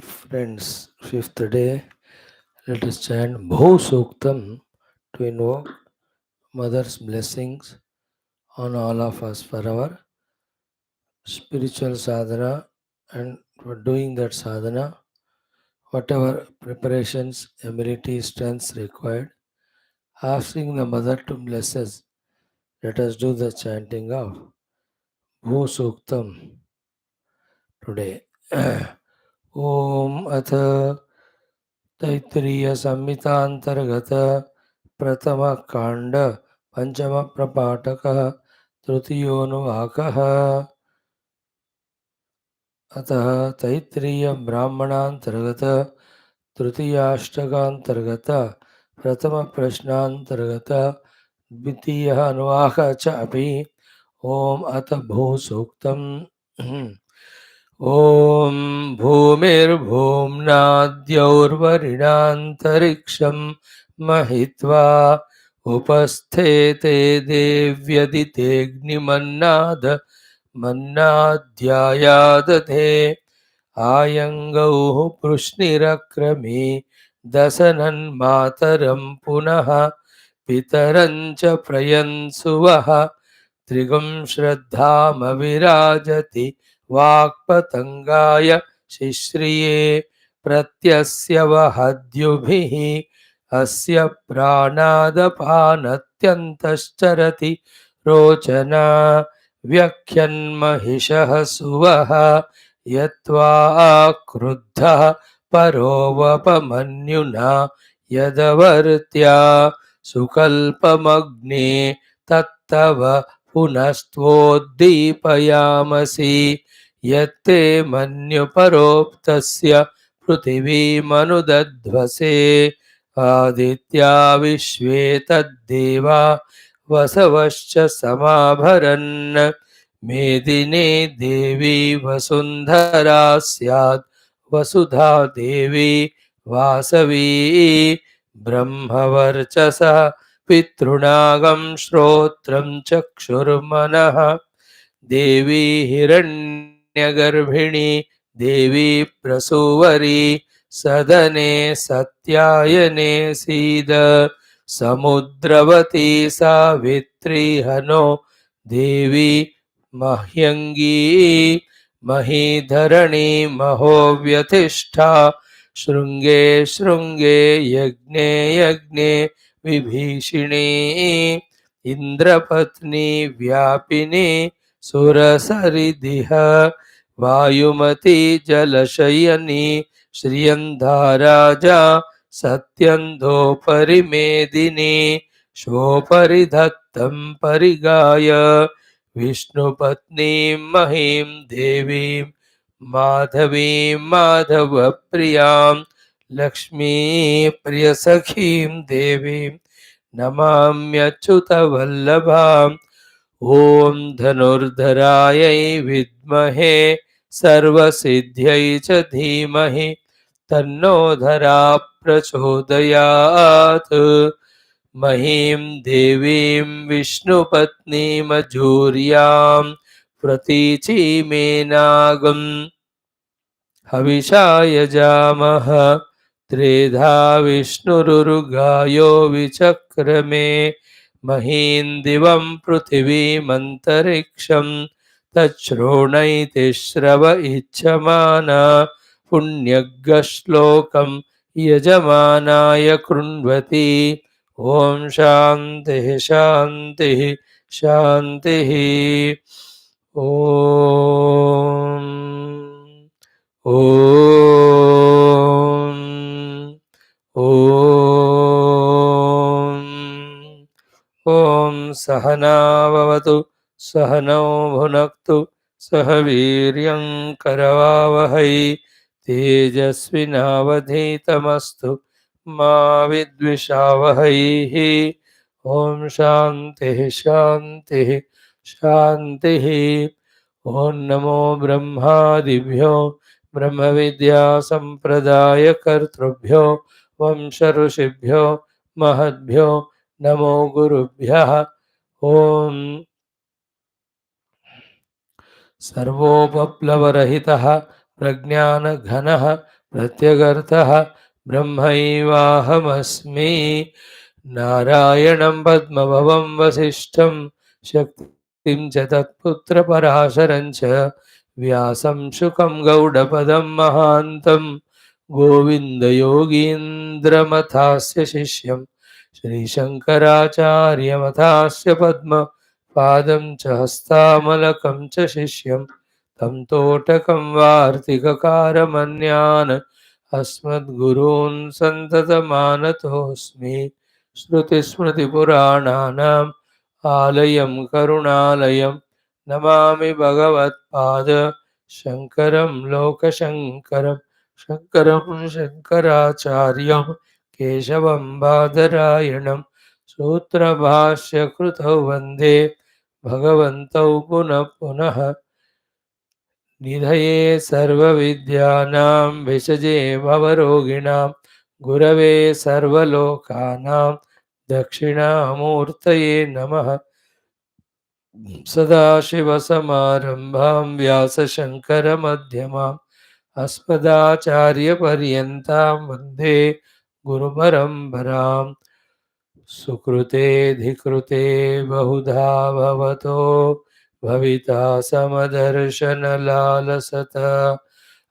Friends, fifth day, let us chant Bhu Suktam to invoke Mother's blessings on all of us for our spiritual sadhana and for doing that sadhana, whatever preparations, ability, strengths required, asking the Mother to bless us. Let us do the chanting of Bhu Suktam today. Om Atha Taittiriya संहितांतर्गत प्रथम कांड पंचम प्रपाठक तृतीयोनुवाकः अतः तैत्तिरीय ब्राह्मणांतर्गत तृतीयाष्टकांतर्गत प्रथम प्रश्नांतर्गत द्वितीयः अनुवाकः च अपि ओम अथ भू सूक्तम् ॐ भूमिर्भूम्नाद्यौर्वरिणान्तरिक्षं महित्वा उपस्थेते देव्यदितेऽग्निमन्नाद मन्नाध्यायादधे आयङ्गौः पृश्निरक्रमे दशनन्मातरं पुनः पितरं च प्रयन्सुवः त्रिगुं श्रद्धामविराजति वाक्पतंगाय शिश्रिये प्रत्यस्य वहद्युभिः अस्य प्राणादपानत्यन्तश्चरति रोचना व्यख्यन्महिषः सुवः यत्वा क्रुद्धः परोवपमन्युना यदवर्त्या सुकल्पमग्ने तत्तव पुनस्त्वोद्दीपयामसि यत्ते मन्युपरोक्तस्य पृथिवीमनुदध्वसे आदित्या विश्वे तद्देवा वसवश्च समाभरन् मेदिने देवी वसुन्धरा स्यात् वसुधा देवी वासवी ब्रह्मवर्चसा पितॄणागं श्रोत्रं चक्षुर्मनः देवी हिरण्यगर्भिणी देवी प्रसूवरी सदने सत्यायने सीद समुद्रवती सावित्री हनो देवी मह्यंगी महीधरणी महोव्यतिष्ठा शृंगे शृंगे यज्ञे यज्ञे विभीषिणी इंद्रपत्नी व्यापिनी सुरसरिदिह वायुमती जलशयनी श्रियंधाराजा सत्यंधोपरि मेदिनी शोपरि धत्तं परिगाय विष्णुपत्नी महीं देवीं माधवीं माधवप्रियां लक्ष्मी प्रियसखीं देवीं नमाम्यच्युतवल्लभाम् ॐ धनुर्धरायै विद्महे सर्वसिद्ध्यै च धीमहि तन्नो धरा प्रचोदयात् महीं देवीं विष्णुपत्नीमजूर्यां प्रतीचीमेनागम् हविषा यजामः त्रेधा विष्णुरुगायो विचक्रमे महीं दिवं पृथिवीमन्तरिक्षं तच्छृणैति श्रव इच्छमाना पुण्यग्श्लोकं यजमानाय कृण्वति ॐ शान्तिः शान्तिः शान्तिः ॐ ॐ ॐ ॐ सहनाववतु सहनौ भुनक्तु सह वीर्यं करवावहै तेजस्विनावधीतमस्तु मा विद्विषावहै ॐ शान्तिः शान्तिः शान्तिः ॐ नमो ब्रह्मादिभ्यो ब्रह्मविद्यासम्प्रदायकर्तृभ्यो वंशऋषिभ्यो महद्भ्यो नमो गुरुभ्यः ॐ सर्वोपप्लवरहितः प्रज्ञानघनः प्रत्यगर्थः ब्रह्मैवाहमस्मि। नारायणं पद्मभवं वसिष्ठं शक्तिं च तत्पुत्रपराशरं च व्यासं शुकं गौडपदं महान्तं गोविन्दयोगीन्द्रमथास्य शिष्यं श्रीशङ्कराचार्यमथास्य पद्मपादं च हस्तामलकं च शिष्यं तं तोटकं वार्तिककारमन्यान् अस्मद्गुरून् सन्ततमानतोऽस्मि। श्रुतिस्मृतिपुराणानाम् आलयं करुणालयं नमामि भगवत्पाद शङ्करं लोकशङ्करं शङ्करं शङ्कराचार्यं केशवं बादरायणं सूत्रभाष्यकृतौ वन्दे भगवन्तौ पुनः पुनः। निधये सर्वविद्यानां विषजे भवरोगिणां गुरवे सर्वलोकानां दक्षिणामूर्तये नमः। सदाशिवसमारम्भां व्यासशङ्करमध्यमाम् अस्मदाचार्यपर्यन्तां वन्दे गुरुपरम्पराम्। सुकृतेऽधिकृते बहुधा भवतो भविता समदर्शनलालसत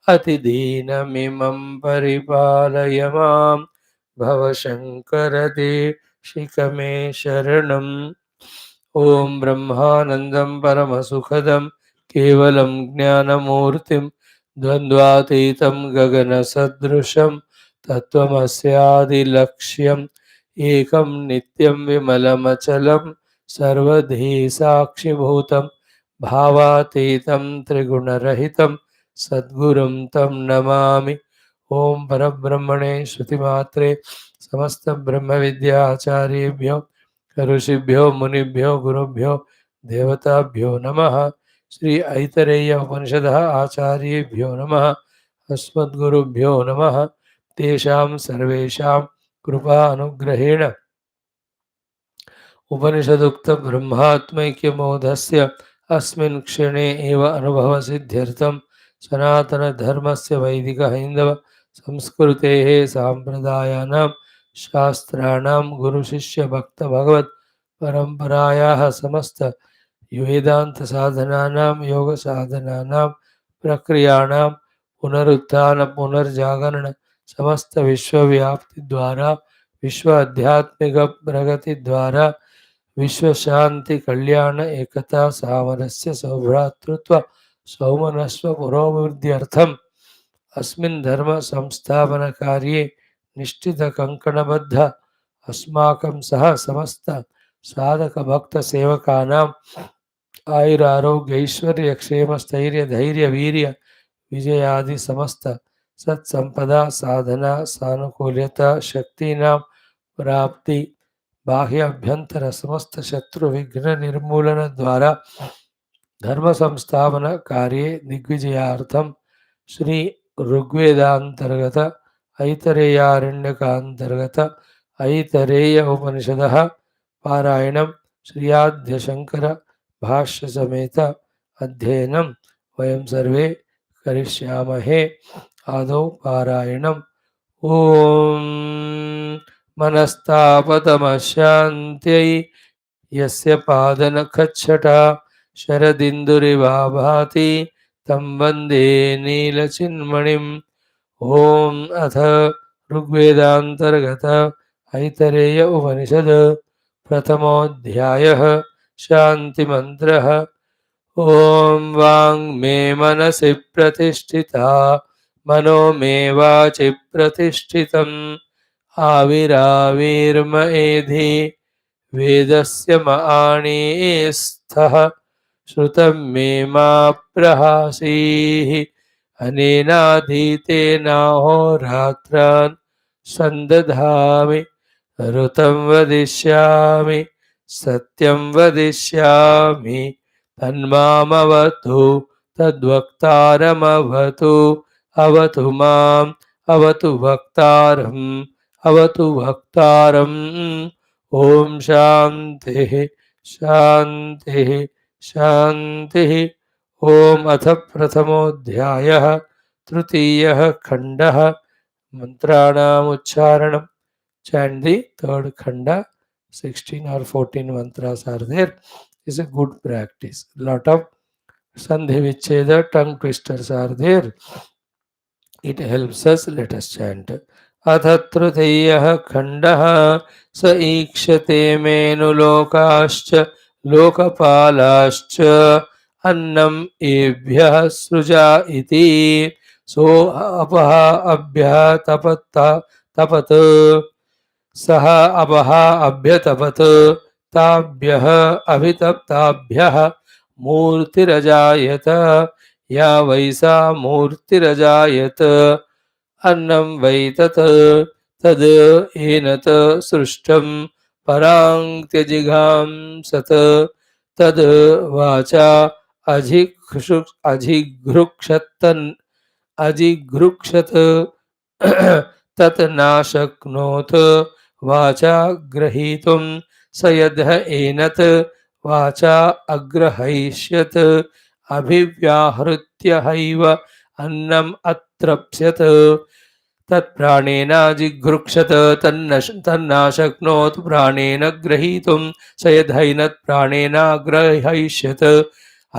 अतिदीनमिमं परिपालय मां भवशङ्करदेशिकमे शरणम्। ॐ ब्रह्मानन्दं परमसुखदं केवलं ज्ञानमूर्तिं द्वन्द्वातीतं गगनसदृशं तत्त्वमस्यादिलक्ष्यम् एकं नित्यं विमलमचलं सर्वधी साक्षिभूतं भावातीतं त्रिगुणरहितं सद्गुरुं तं नमामि। ओं परब्रह्मणे श्रुतिमात्रे समस्तब्रह्मविद्याचार्येभ्यो ऋषिभ्यो मुनिभ्यो गुरुभ्यो देवताभ्यो नमः। श्री ऐतरेय उपनिषदः आचार्येभ्यो नमः। अस्मद्गुरुभ्यो नमः। तेषां सर्वेषां कृपा अनुग्रहेण उपनिषदुक्त ब्रह्मात्मैक्यमोधस्य अस्मिन् क्षणे एव अनुभवसिद्ध्यर्थं सनातनधर्मस्य वैदिकहैन्दव संस्कृतेः साम्प्रदायानां शास्त्राणां गुरुशिष्यभक्तभगवत् परम्परायाः समस्त वेदान्तसाधनानां योगसाधनानां प्रक्रियाणां पुनरुत्थान पुनर्जागरण समस्त विश्वव्याप्तिद्वारा विश्व आध्यात्मिक प्रगति द्वारा विश्व शांति कल्याण एकता सामरस्य सौभ्रातृत्व सौमनस्व पुरोभिवृद्ध्यर्थम् अस्मिन् धर्म संस्थापन कार्ये निष्ठित कंकणबद्ध अस्माकं सह समस्त साधक भक्त सेवकानां आयुरारोग्य ऐश्वर्य क्षेम स्थैर्य धैर्य वीर्य विजयादि समस्त सत्संपदा साधना सानुकूल्यता शक्तीनां प्राप्ति बाह्य अभ्यंतर समस्त शत्रु विघ्न निर्मूलन द्वारा धर्म संस्थापन कार्ये दिग्विजयार्थम श्री ऋग्वेदांतर्गत ऐतरेयारण्यकांतर्गत ऐतरेय उपनिषदः पारायणं श्रीयाद्य शंकर भाष्य समेत अध्ययनं वयं सर्वे करिष्यामहे। आदौ पारायणम्। ओम मनस्तापतमशान्त्यै यस्य पादनखच्छटा शरदिन्दुरिवाभाति तं वन्दे नीलचिन्मणिम्। ओम अथ ऋग्वेदान्तर्गत ऐतरेय उपनिषद प्रथमोऽध्यायः शान्तिमन्त्रः। ओम वाङ् मे मनसि प्रतिष्ठिता मनो मे वाचि प्रतिष्ठितम् आविराविर्म एधि वेदस्य मआणीस्थः श्रुतं मे मा प्रहासीः अनेनाधीतेनाहोरात्रान् सन्दधामि ऋतं वदिष्यामि सत्यं वदिष्यामि तन्मामवतु तद्वक्तारमवतु अवतु माम् अवतु वक्तारम् अवतु वक्तारम्। ओम शान्तिः शान्तिः शान्तिः। ओम अथ प्रथमोऽध्यायः तृतीयः खण्डः मंत्राणाम उच्चारणम. Chant the third khanda, 16 or 14 mantras are there. Is a good practice. Lot of sandhi vicheda, tongue twisters are there. It helps us. Let us chant. अथ खण्डः स ईक्षते मेनुलोकाश्च लोकपालाश्च अन्नम् एभ्यः सृजा इति सो अपः अभ्यः तपत् सः अपः अभ्यतपत् ताभ्यः अभितप्ताभ्यः मूर्तिरजायत या वैसा मूर्तिरजायत अन्नं वै तत् तद् येनत सृष्टं पराङ्त्यजिघां सत् तद् वाचा अजिघृक्षतन् अजिघृक्षत तत् नाशक्नोत् वाचा ग्रहीतुं स यद्ह एनत् वाचा अग्रहैष्यत् अभिव्याहृत्य हैव अन्नम् अत्रप्स्यत् तत्प्राणेनाजिघृक्षत तन्नाशक्नोत् प्राणेन ग्रहीतुं स यद्हैनत् प्राणेनाग्रहैष्यत्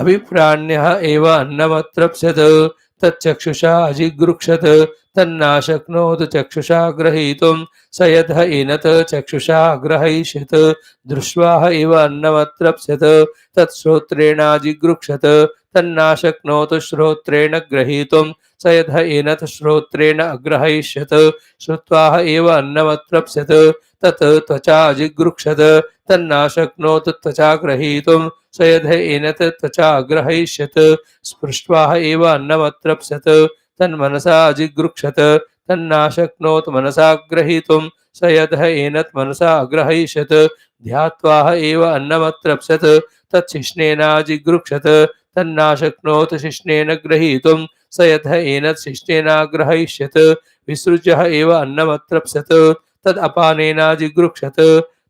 अभिप्राण्यः एव अन्नमत्रप्स्यत् तच्चक्षुषा अजिघृक्षत तन्नाशक्नोत् चक्षुषा ग्रहीतुं स यद्ह एनत् चक्षुषा ग्रहैष्यत् दृष्ट्वा एव अन्नमत्रप्स्यत् तत्श्रोत्रेणाजिघृक्षत तन्नाशक्नोत् श्रोत्रेण ग्रहीतुं स यद्ह एनत् श्रोत्रेण अग्रहैष्यत् श्रुत्वा एव अन्नमत्रप्स्यत् तत् त्वचा अजिघृक्षत तन्नाशक्नोत् त्वचा ग्रहीतुं स यद्ह एनत् त्वचा अग्रहैष्यत् स्पृष्ट्वा एव अन्नमत्रप्स्यत् तन्मनसा अजिघृक्षत तन्नाशक्नोत् मनसा ग्रहीतुं स यद्ह एनत् मनसा अग्रहैष्यत् ध्यात्वा एव अन्नमत्रप्स्यत् तच्छिष्णेनाजिघृक्षत तन्नाशक्नोत् शिष्णेन ग्रहीतुं स यद्ह एनत् शिष्णेनाग्रहैष्यत् विसृज्य एव अन्नमत्रप्स्यत् तदपानेनाजिघृक्षत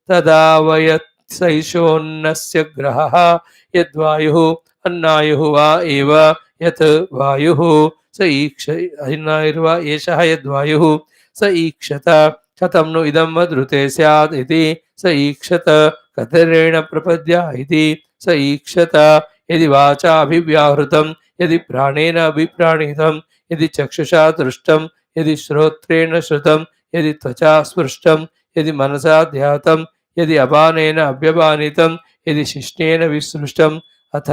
तदावयत् सैषोन्नस्य ग्रहः यद्वायुः अन्नायुः वा एव यत् वायुः स ईक्ष अन्नायुर्वा एषः यद्वायुः स ईक्षत कथं नु इदं वदृते स्यात् इति स ईक्षत कतरेण प्रपद्या इति स ईक्षत यदि वाचा अभिव्याहृतं यदि प्राणेन अभिप्राणितं यदि चक्षुषा दृष्टं यदि श्रोत्रेण श्रुतं यदि त्वचा स्पृष्टं यदि मनसा ध्यातं यदि अपानेन अभ्यपानितं यदि शिष्णेन विसृष्टम् अथ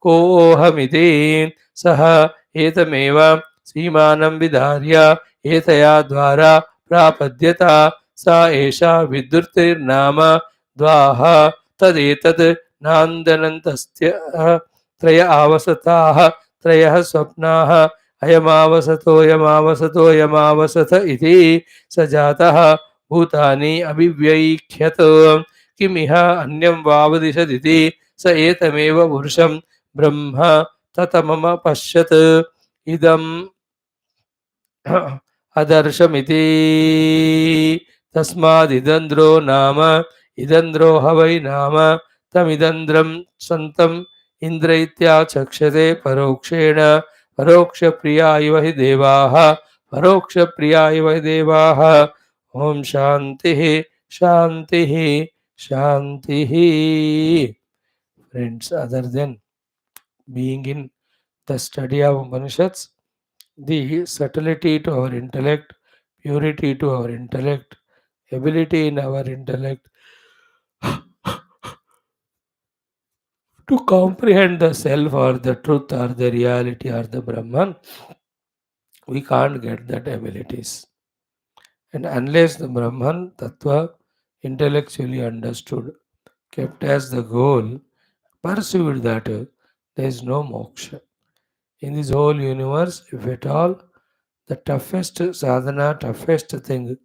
कोऽहमिति सः एतमेव सीमानं विधार्य एतया द्वारा प्रापद्यता सा एषा विद्युतिर्नाम द्वाः तदेतत् नान्दनन्तस्य त्रय आवसताः त्रयः स्वप्नाः अयमावसतोऽयमावसतोऽयमावसत इति स जातः भूतानि अभिव्यैख्यत किमिह अन्यं वावदिशदिति स एतमेव पुरुषं ब्रह्म ततमम पश्यत् इदं अदर्शमिति तस्मादिदन्द्रो नाम इदन्द्रो ह वै नाम तमिदन्द्रं सन्तम् इन्द्र इत्याचक्षते परोक्षेण परोक्षप्रिया इव हि देवाः परोक्षप्रिया इव हि देवाः ओम शांतिः शांतिः शांतिः. Friends, other than being in the study of Upanishads, the subtlety to our intellect, purity to our intellect, ability in our intellect to comprehend the self or the truth or the reality or the Brahman, we can't get that abilities. And unless the Brahman Tattva intellectually understood, kept as the goal, pursued that, there is no moksha. In this whole universe, if at all, the toughest sadhana, toughest thing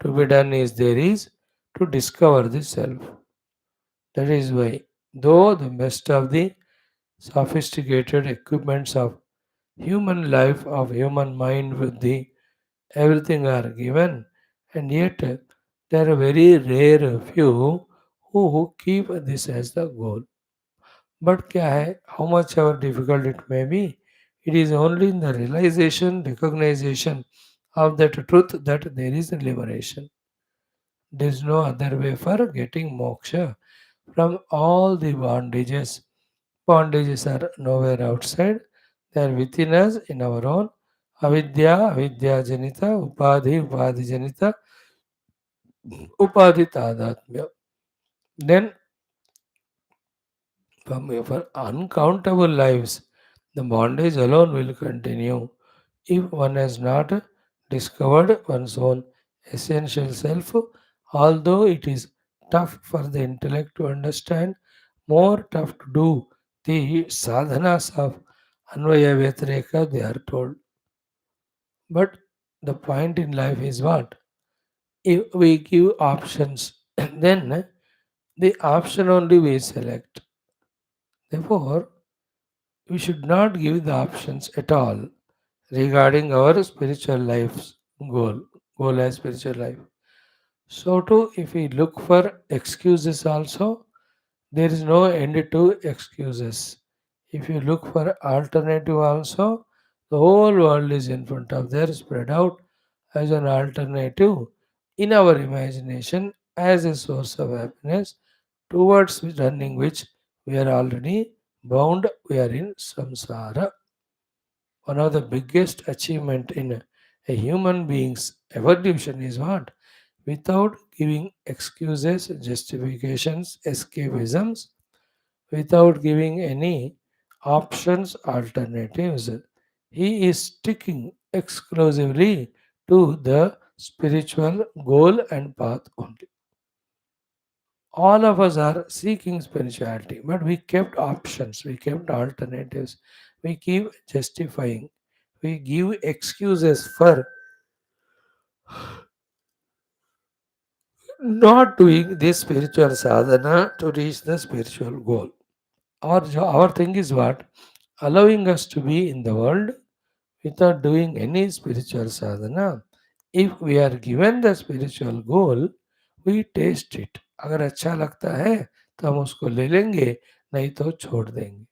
to be done is to discover the self. That is why, though the best of the sophisticated equipments of human life, of human mind with the everything are given, and yet there are very rare few who keep this as the goal. But क्या है, how much ever difficult it may be, It is only in the realization, recognition of that truth that there is liberation. There is no other way for getting moksha from all the bondages. Bondages are nowhere outside, they are within us in our own. Avidya, avidya janita, upadhi, upadhi janita, upadhi tadatmya. Then, for uncountable lives, the bondage alone will continue if one has not discovered one's own essential self, although it is tough for the intellect to understand, more tough to do the sadhanas of Anvaya Vyatireka, they are told. But the point in life is what? If we give options, then the option only we select. Therefore, we should not give the options at all regarding our spiritual life's goal as spiritual life. So too, if we look for excuses also, there is no end to excuses. If you look for alternative also, the whole world is in front of there, spread out as an alternative in our imagination as a source of happiness towards running which we are already bound, we are in samsara. One of the biggest achievement in a human being's evolution is what? Without giving excuses, justifications, escapisms, without giving any options, alternatives. He is sticking exclusively to the spiritual goal and path only. All of us are seeking spirituality, but we kept options, we kept alternatives, we keep justifying, we give excuses for not doing this spiritual sadhana to reach the spiritual goal. Our thing is what? Allowing us to be in the world without doing any spiritual sadhana. If we are given the spiritual goal, we taste it. अगर अच्छा लगता है तो हम उसको ले लेंगे, नहीं तो छोड़ देंगे.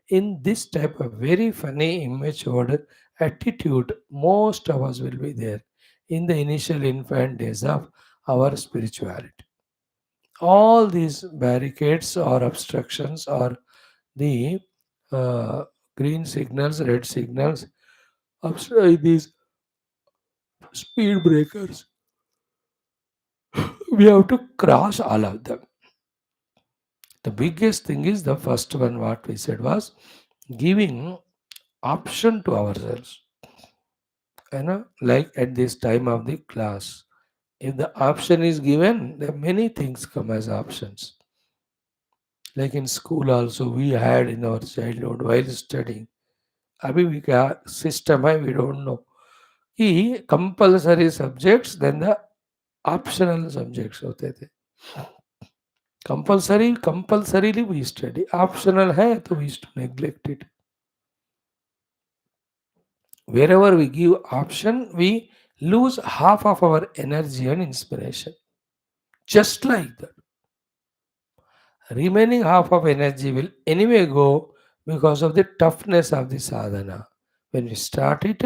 In this type of very funny, immature attitude, most of us will be there in the initial infant days of our spirituality. All these barricades or obstructions or the uh, green signals, red signals, these speed breakers, we have to cross all of them. The biggest thing is the first one, what we said was giving option to ourselves. Like at this time of the class, if the option is given, there many things come as options. Like in school also, we had in our childhood while studying. अभी भी क्या system है, we don't know. कि compulsory subjects, then the optional subjects होते थे. Compulsorily we study. Optional है तो we used to neglect it. Wherever we give option, we lose half of our energy and inspiration. Just like that. Remaining half of energy will anyway go because of the toughness of the sadhana. When we start it,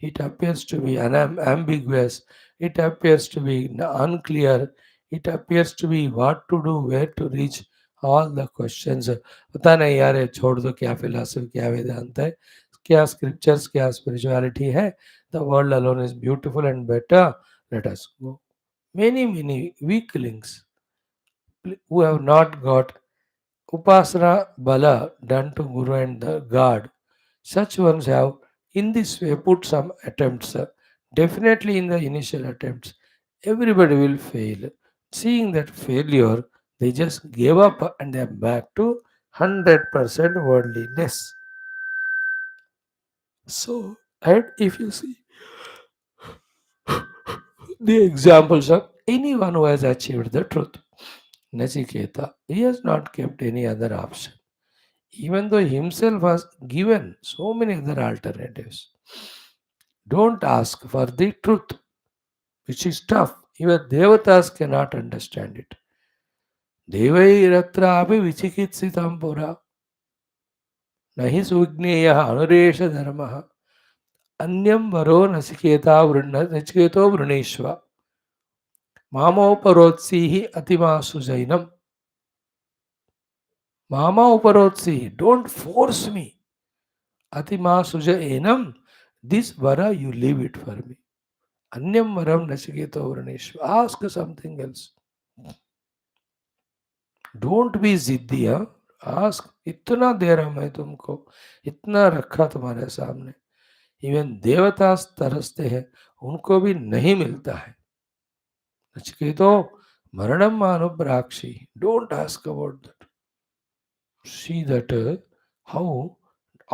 it appears to be ambiguous, it appears to be unclear, it appears to be what to do, where to reach, all the questions. पता नहीं यार ये छोड़ दो क्या philosophy क्या वेदांत है क्या scriptures क्या spirituality है. The world alone is beautiful and better, let us go. Many weaklings who have not got Upasana Bala done to Guru and the God. Such ones have in this way put some attempts. Definitely in the initial attempts, everybody will fail. Seeing that failure, they just gave up and they are back to 100% worldliness. So, and if you see the examples of anyone who has achieved the truth, Nachiketa, he has not kept any other option. Even though himself was given so many other alternatives. Don't ask for the truth, which is tough. Even devatas cannot understand it. Devai ratra abhi vichikitsitam pura. नहि सुविज्ञेयः अनुरेष धर्मः अन्यं वरो नचिकेतो वृणीष्व मामोपरोत्सीः अतिमासु जैनम मामा उपरोत्सीः डोंट फोर्स मी अतिमासु जैनम this vara you leave it for me अन्यम वरम नचिकेतो वृणीष्व ask something else don't be जिद्दी आस्क इतना दे रहा मैं तुमको इतना रखा तुम्हारे सामने इवन देवता तरसते हैं उनको भी नहीं मिलता है नचिकेतो मरणम मानुब्राक्षी don't ask about that see that how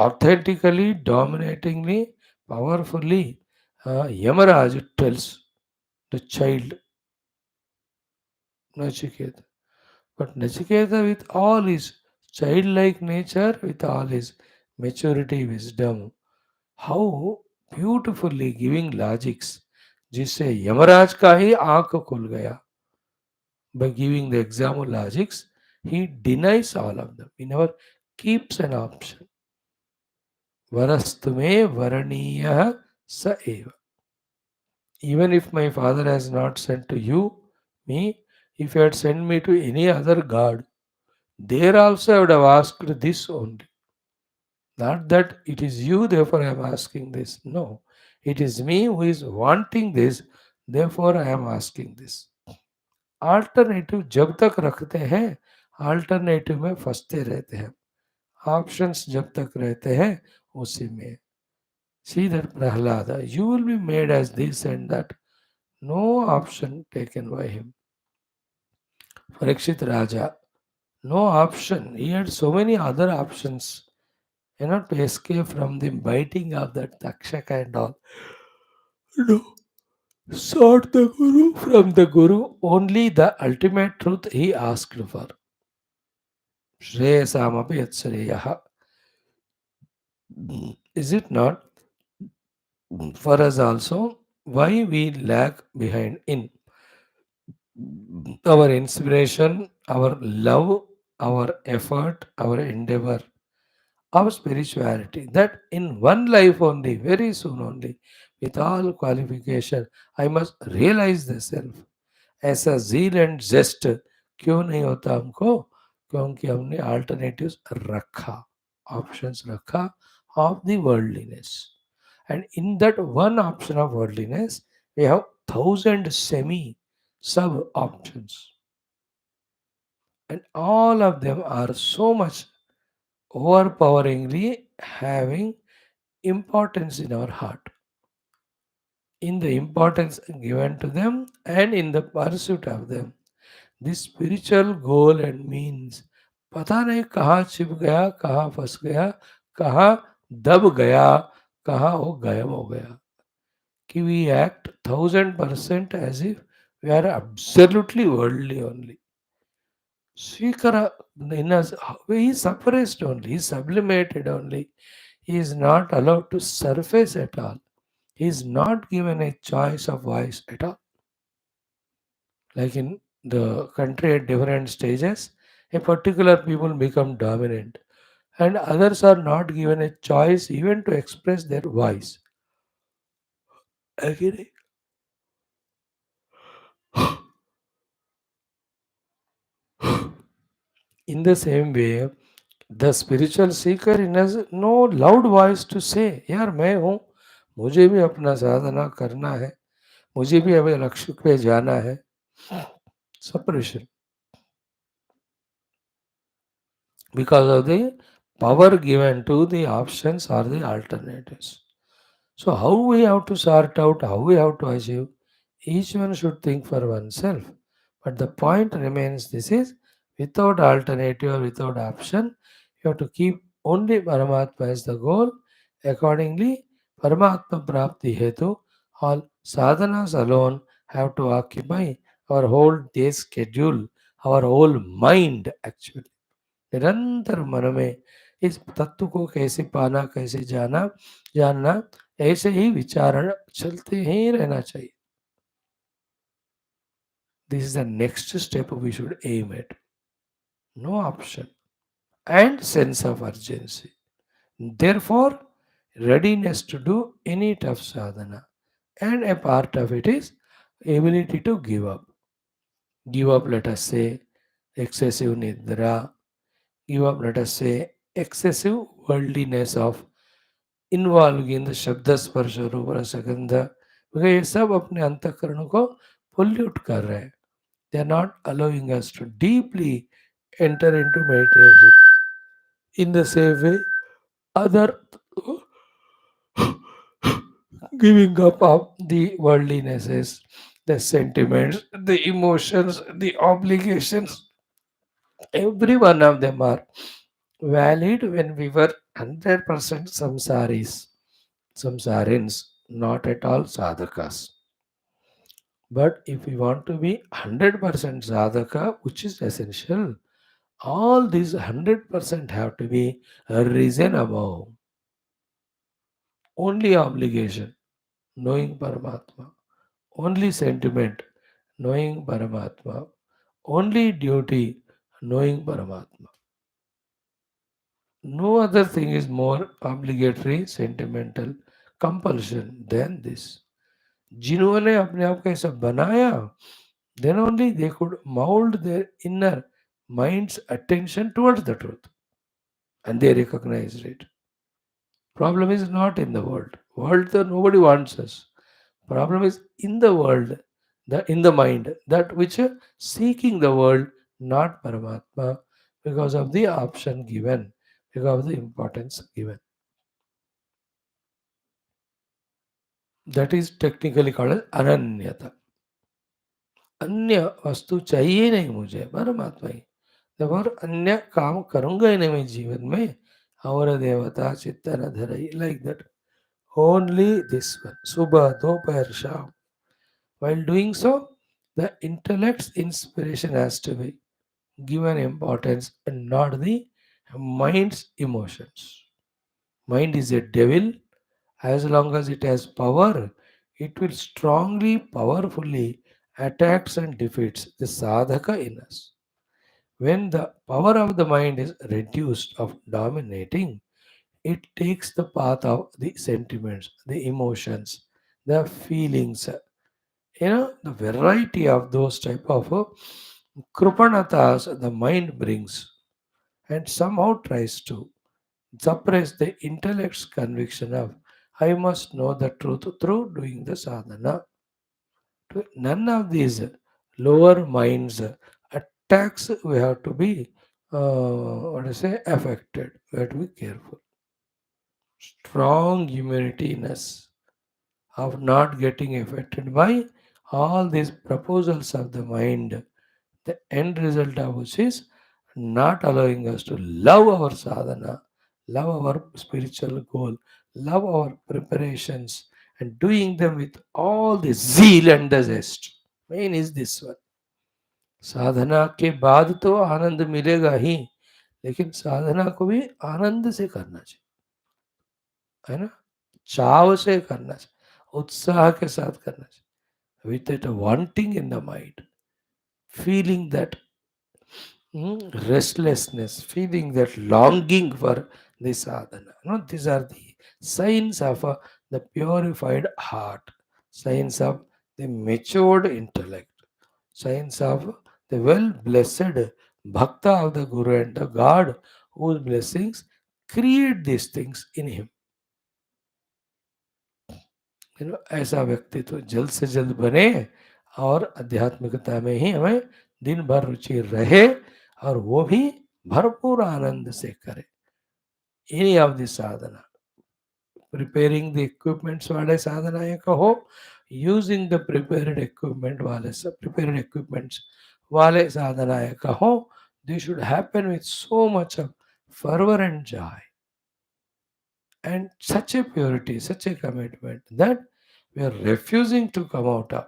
authentically dominatingly powerfully Yamaraj tells the child Nachiketa. But Nachiketa, with all his childlike nature, with all his maturity, wisdom, how beautifully giving logics, जिससे यमराज का ही आंख खुल गया. By giving the example logics, he denies all of them. He never keeps an option. Varastume varaniyah sa eva. Even if my father has not sent to you, me, if he had sent me to any other god, there also I would have asked this only. Not that it is you, therefore I am asking this. No, it is me who is wanting this, therefore I am asking this. Alternative जब तक रखते हैं alternative में फंसते रहते हैं options जब तक रहते हैं उसी में see that Prahlada you will be made as this and that no option taken by him Parikshit Raja no option he had so many other options to escape from the biting of that Takshaka and all no sought the Guru from the Guru only the ultimate truth he asked for Shreyasamapi Yatsreyaha is it not for us also why we lag behind in our inspiration, our love, our effort, our endeavor, our spirituality. That in one life only, very soon only, with all qualification, I must realize the self. ऐसा zeal and zest क्यों नहीं होता हमको क्योंकि हमने alternatives रखा options रखा of the worldliness and in that one option of worldliness we have thousand semi sub options and all of them are so much overpoweringly having importance in our heart in the importance given to them and in the pursuit of them this spiritual goal and means पता नहीं कहाँ छिप गया कहाँ फंस गया कहाँ दब गया कहाँ वो गायब हो गया कि we act 1000% as if we are absolutely worldly only Swikara in us, he is suppressed only, he is sublimated only. He is not allowed to surface at all. He is not given a choice of voice at all. Like in the country at different stages, a particular people become dominant and others are not given a choice even to express their voice. Agree? In the same way, the spiritual seeker in has no loud voice to say, यार मैं हूँ मुझे भी अपना साधना करना है मुझे भी अभी लक्ष्य पे जाना है separation because of the power given to the options or the alternatives. So how we have to sort out, how we have to achieve, each one should think for oneself. But the point remains this is without alternative or without option, you have to keep only Paramatma as the goal. Accordingly, Paramatma Prapti Hetu, all sadhanas alone have to occupy our whole day schedule, our whole mind actually. निरंतर मन में इस तत्व को कैसे पाना कैसे जाना जानना ऐसे ही विचारण चलते ही रहना चाहिए this is the next step we should aim at no option and sense of urgency Therefore, readiness to do any tough sadhana. And a part of it is ability to give up. Give up, let us say, excessive nidra. Give up, let us say, excessive worldliness of involve in the शब्द स्पर्श रूप रसगंध क्योंकि ये सब अपने अंतःकरण को pollute कर रहे हैं they are not allowing us to deeply enter into meditation in the same way other giving up of the worldlinesses the sentiments the emotions the obligations every one of them are valid when we were 100% samsaris samsarins not at all sadhakas. But if we want to be 100% sadhaka, which is essential, all these 100% have to be risen above. Only obligation, knowing Paramatma. Only sentiment, knowing Paramatma. Only duty, knowing Paramatma. No other thing is more obligatory, sentimental, compulsion than this. जिन्होंने अपने आप को ऐसा बनाया then only they could mold their inner mind's attention towards the truth and they recognized it. Problem is not in the world. World, nobody wants us. Problem is in the world, in the mind, that which seeking the world, not Paramatma, because of the option given, because of the importance given. That is technically called as ananyata. अन्य वस्तु चाहिए नहीं मुझे परमात्मा ही जब और अन्य काम करूंगा ही नहीं मैं जीवन में और देवता चित्तन धरई like that only this one सुबह दोपहर शाम while doing so the intellect's inspiration has to be given importance and not the mind's emotions. Mind is a devil. As long as it has power, it will strongly, powerfully attacks and defeats the sadhaka in us. When the power of the mind is reduced of dominating, it takes the path of the sentiments, the emotions, the feelings. The variety of those type of krupanatas the mind brings and somehow tries to suppress the intellect's conviction of I must know the truth through doing the sadhana. None of these lower minds attacks we have to be what to say affected. We have to be careful. Strong immunity in us of not getting affected by all these proposals of the mind. The end result of which is not allowing us to love our sadhana, love our spiritual goal, love our preparations, and doing them with all the zeal and the zest. Main is this one. साधना के बाद तो आनंद मिलेगा ही लेकिन साधना को भी आनंद से करना चाहिए है ना चाव से करना चाहिए उत्साह के साथ करना चाहिए with that wanting in the mind feeling that restlessness, feeling that longing for the sadhana. No, these are the signs of the purified heart, signs of the matured intellect, signs of the well blessed bhakta of the Guru and the God whose blessings create these things in him. ऐसा व्यक्ति तो जल्द से जल्द बने और आध्यात्मिकता में ही हमें दिन भर रुचि रहे और वो भी भरपूर आनंद से करे any of the Sadhana preparing the equipments वाले साधना ये कहो यूजिंग द प्रिपेयर्ड इक्विपमेंट वाले सब प्रिपेयर्ड इक्विपमेंट्स वाले साधना ये कहो they should happen with so much of fervor and joy and such a purity such a commitment that we are refusing to come out of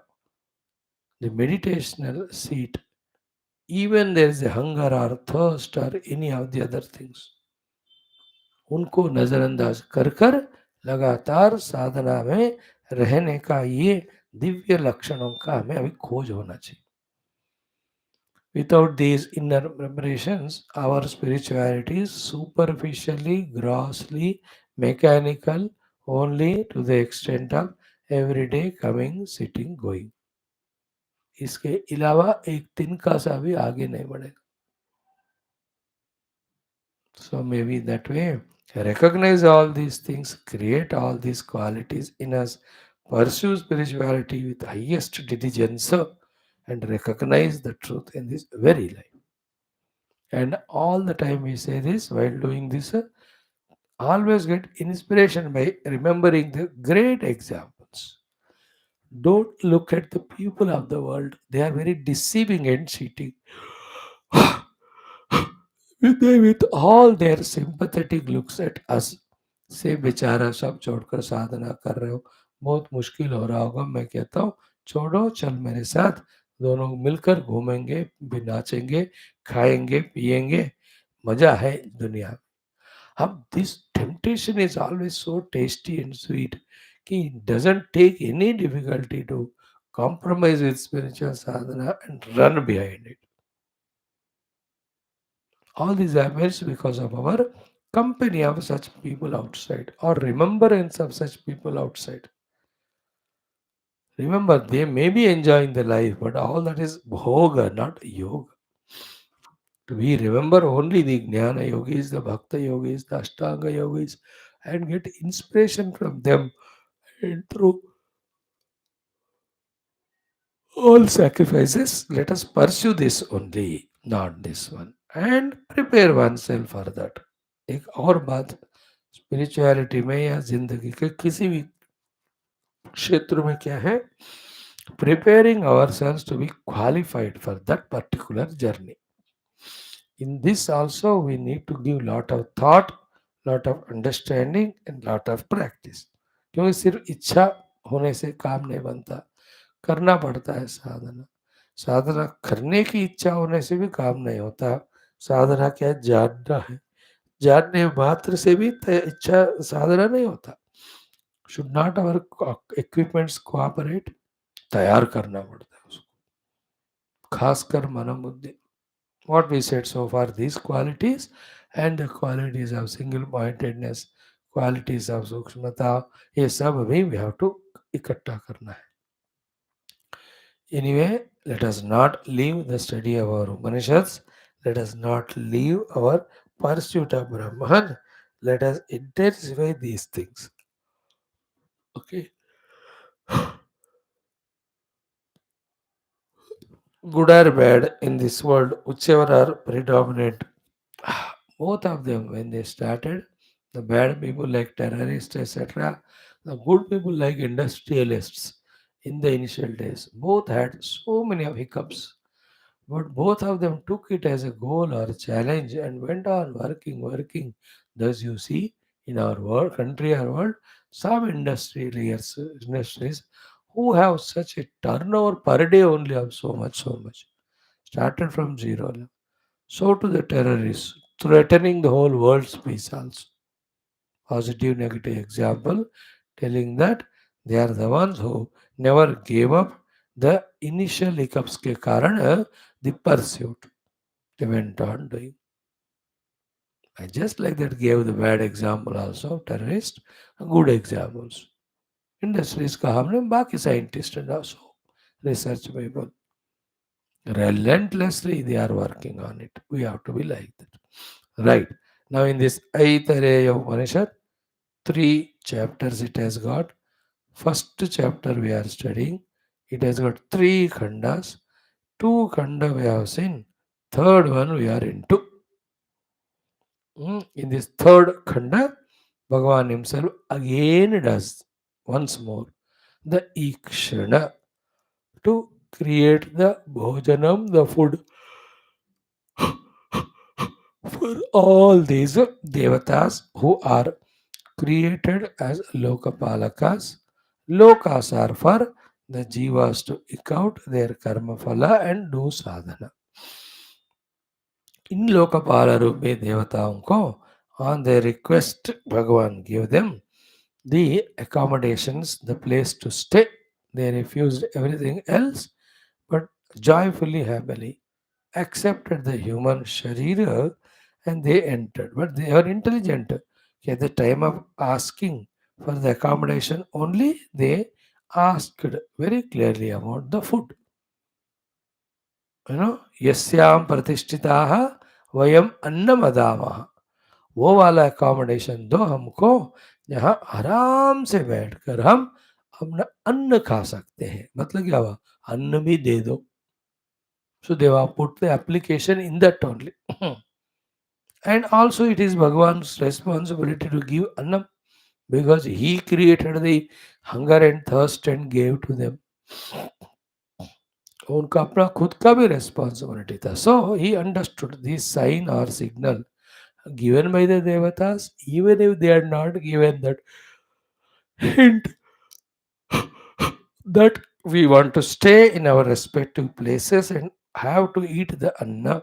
the meditational seat, even there is a hunger or thirst or any of the other things, उनको नजरअंदाज कर कर लगातार साधना में रहने का ये दिव्य लक्षणों का हमें अभी खोज होना चाहिए Without these inner preparations, our spirituality is superficially, grossly, mechanical, only to the extent of everyday coming, sitting, going. इसके अलावा एक तिनका सा भी आगे नहीं बढ़ेगा. So maybe that way, recognize all these things, create all these qualities in us, pursue spirituality with highest diligence, and recognize the truth in this very life. And all the time we say this while doing this, always get inspiration by remembering the great examples. Don't look at the people of the world, they are very deceiving and cheating. with all their sympathetic looks at us, से बेचारा सब छोड़कर साधना कर रहे हो, बहुत मुश्किल हो रहा होगा. मैं कहता हूँ छोड़ो, चल मेरे साथ, दोनों मिलकर घूमेंगे, भी नाचेंगे, खाएंगे, पिएंगे, मजा है दुनिया में. अब this temptation is always so tasty and sweet कि doesn't take any difficulty to compromise with spiritual sadhana and run behind it. All this happens because of our company of such people outside or remembrance of such people outside. Remember, they may be enjoying the life, but all that is bhoga, not yoga. We remember only the Jnana yogis, the Bhakta yogis, the Ashtanga yogis, and get inspiration from them. And through all sacrifices, let us pursue this only, not this one, and prepare oneself for that. एक और बात, spirituality में या जिंदगी के किसी भी क्षेत्र में क्या है, preparing ourselves to be qualified for that particular journey. In this also we need to give lot of thought, lot of understanding and lot of practice. क्योंकि सिर्फ इच्छा होने से काम नहीं बनता, करना पड़ता है साधना. साधना करने की इच्छा होने से भी काम नहीं होता. साधना क्या है? जानना है. जानने मात्र से भी इच्छा साधना नहीं होता. Should not our equipments cooperate, तैयार करना पड़ता है उसको, खासकर मन बुद्धि. What we said so far, these qualities and the qualities of single pointedness, qualities of सूक्ष्मता, ये सब भी we have to इकट्ठा करना है. Anyway, let us not leave the study of our Upanishads. Let us not leave our pursuit of Brahman. Let us intensify these things. Okay. Good or bad in this world, whichever are predominant, both of them, when they started, the bad people like terrorists, etc., the good people like industrialists in the initial days, both had so many of hiccups. But both of them took it as a goal or a challenge and went on working, working. Thus, you see, in our world, country or world, some industry leaders, industries who have such a turnover per day only of so much, so much, started from zero. So to the terrorists, threatening the whole world's peace also. Positive, negative example, telling that they are the ones who never gave up the initial hiccups के कारण the pursuit. They went on doing. I just like that gave the bad example also, terrorist, good examples. Industries का हमने बाकी scientists and also research people. Relentlessly they are working on it. We have to be like that. Right. Now in this Aitareya Upanishad, 3 chapters it has got. First chapter we are studying. It has got 3 khandas. 2 khanda we have seen. Third one we are into. In this third khanda, Bhagavan himself again does once more the ikshana to create the bhojanam, the food for all these devatas who are created as lokapalakas. Lokas are for the jivas to eke out their karma phala and do sadhana. इन लोकपाल रूप में देवताओं को on their request Bhagavan gave them the accommodations, the place to stay. They refused everything else, but joyfully, happily accepted the human sharira and they entered. But they are intelligent. At the time of asking for the accommodation, only they asked very clearly about the food. यस्याम प्रतिष्ठिताः वयम अन्नम अदामः, वो वाला accommodation दो हमको जहाँ आराम से बैठकर हम अपना अन्न खा सकते हैं. मतलब क्या हुआ, अन्न भी दे दो. So they have put the application in that only. And also it is Bhagwan's responsibility to give annam because he created the hunger and thirst and gave to them. उनका अपना खुद का भी responsibility था. So he understood this sign or signal given by the devatas, even if they are not given that hint that we want to stay in our respective places and have to eat the anna.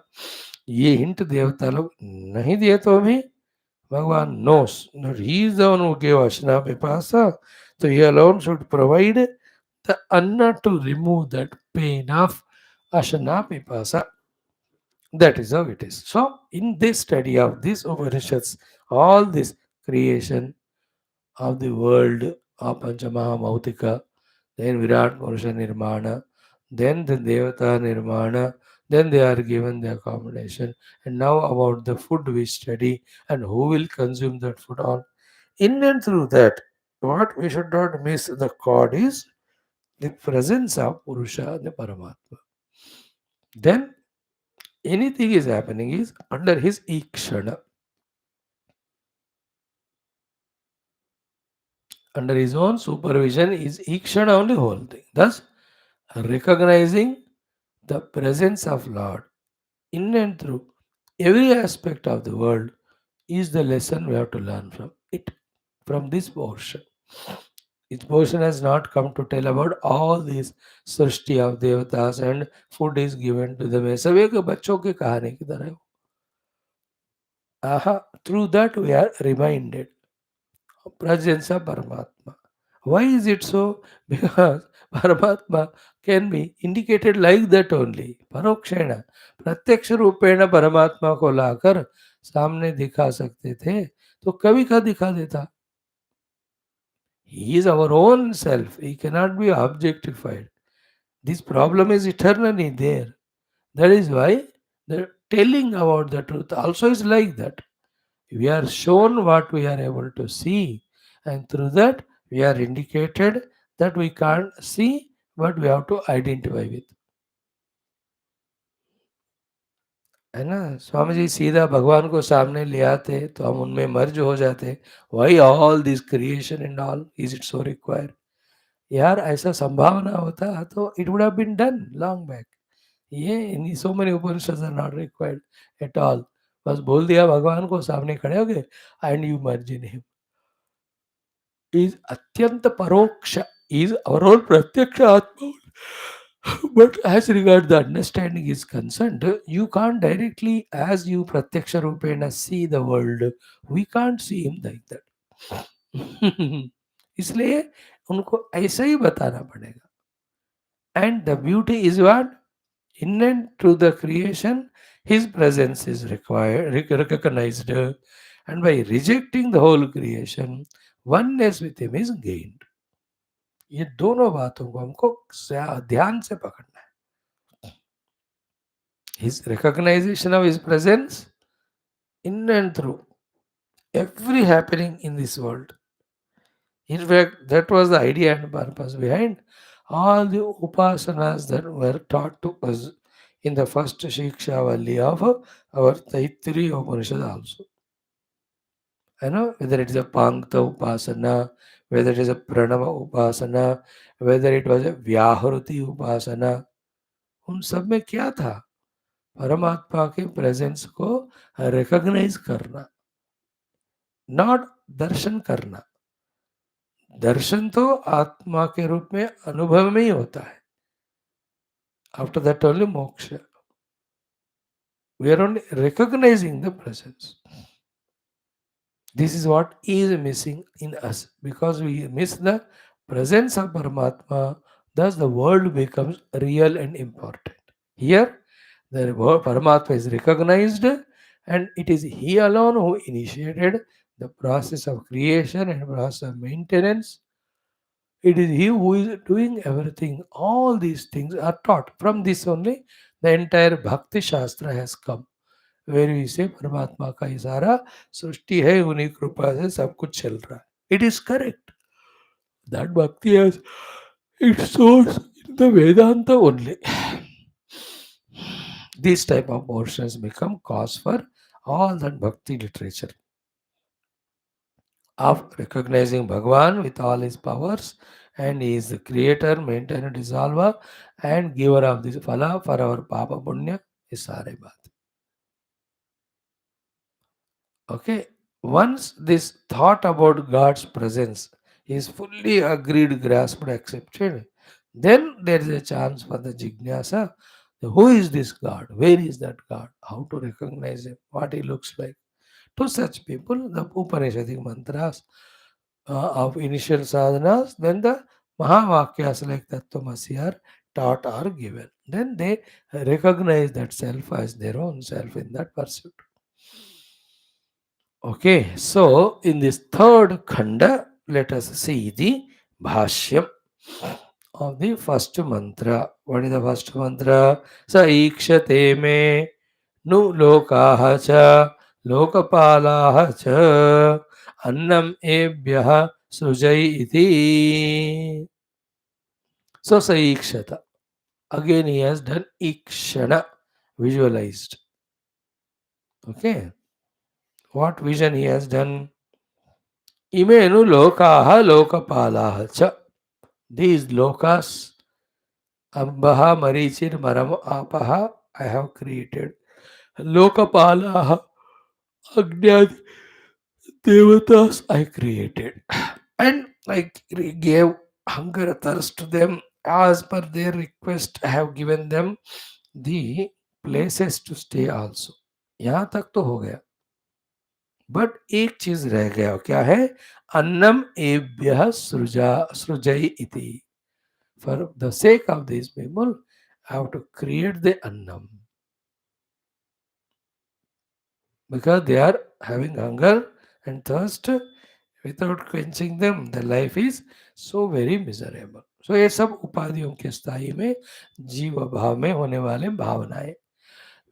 ये hint देवता लोग नहीं दिए तो भी भगवान knows that he is the one who gave ashna pipasa, so he alone should provide the anna to remove that pain of ashna pipasa. That is how it is. So in this study of these Upanishads, all this creation of the world of Panchamaha Bhautika, then Virat Purusha Nirmana, then the Devata Nirmana, then they are given the accommodation, and now about the food we study and who will consume that food. All in and through that, what we should not miss the chord is the presence of Purusha, the Paramatma. Then anything is happening is under his ikshana, under his own supervision is ikshana only whole thing. Thus, recognizing the presence of Lord in and through every aspect of the world is the lesson we have to learn from it, from this portion. This portion has not come to tell about all these Srishti of devatas and food is given to them. सब एक बच्चों की कहानी की तरह है. Through that we are reminded of presence of Paramatma. Why is it so? Because Paramatma can be indicated like that only. परोक्षेण प्रत्यक्ष रूपेण परमात्मा को लाकर सामने दिखा सकते थे तो कभी का दिखा देता. He is our own self. He cannot be objectified. This problem is eternally there. That is why the telling about the truth also is like that. We are shown what we are able to see, and through that we are indicated that we can't see, but we have to identify with. है ना, स्वामी जी सीधा भगवान को सामने ले आते तो हम उनमें मर्ज हो जाते. Why all this creation and all, is it so required? यार ऐसा संभावना होता तो it would have been done long back. ये so many Upanishads are not required at all. बस बोल दिया भगवान को, सामने खड़े हो गए and you merge in him. Is अत्यंत परोक्ष, इज our own प्रत्यक्ष आत्मा. But as regard the understanding is concerned, you can't directly, as you pratyaksha rupena see the world, we can't see him like that. इसलिए उनको ऐसा ही बताना पड़ेगा. And the beauty is what? In and through the creation, his presence is required, recognized, and by rejecting the whole creation, oneness with him is gained. ये दोनों बातों को हमको ध्यान से पकड़ना है. His recognition of his presence in and through every happening in this world. In fact, that was the idea and purpose behind all the upasanas that were taught to us in the first Shikshavali of our Aitareya Upanishad also. Whether it is a Pankta Upasana, whether it is a Pranava Upasana, whether it was a Vyahruti Upasana, उन सब में क्या था? परमात्मा के presence को recognise करना, not दर्शन करना. दर्शन तो आत्मा के रूप में अनुभव में ही होता है. After that only moksha. We are only recognizing the presence. This is what is missing in us because we miss the presence of Paramatma. Thus, the world becomes real and important. Here, The Paramatma is recognized, and it is He alone who initiated the process of creation and process of maintenance. It is He who is doing everything. All these things are taught. From this only, the entire Bhakti Shastra has come, where we say परमात्मा का ही सारा सृष्टि है, उन्हीं कृपा से सब कुछ चल रहा है. It is correct. That Bhakti has its source in the Vedanta only. These type of portions become cause for all that Bhakti literature of recognizing Bhagwan with all his powers, and he is the creator, maintainer, dissolver, and giver of this phala for our Papa Punya. Is सारे बात. Okay. Once this thought about God's presence is fully agreed, grasped, accepted, then there is a chance for the jignasa. Who is this God? Where is that God? How to recognize him? What he looks like? To such people, the Upanishadic mantras of initial sadhanas, then the Mahavakyas like Tattvamasi are taught or given. Then they recognize that self as their own self in that pursuit. Okay, so in this third khanda, let us see the Bhashyam of the first mantra. What is the first mantra? Sa ikshate me nu lokaha cha lokapalaha cha annam ebhyah sujai iti. So sa ikshata. Again he has done ikshana, visualized. Okay, what vision he has done? Imenu lokaha lokapalaha cha. These lokas, Ambaha, Marichir, Maram, Apaha, I have created. Lokapalaha, Agnyad, Devatas, I created. And I gave hunger, thirst to them. As per their request, I have given them the places to stay also. यहाँ तक तो हो गया. But एक चीज रह गया, क्या है? अन्नम एभ्यः सृजई इति. For the sake of these people, I have to create the annam. Because they are having hunger and thirst. Without quenching them, the life is so very miserable. So ये सब उपाधियों के स्थाई में जीव भाव में होने वाले भावनाएं.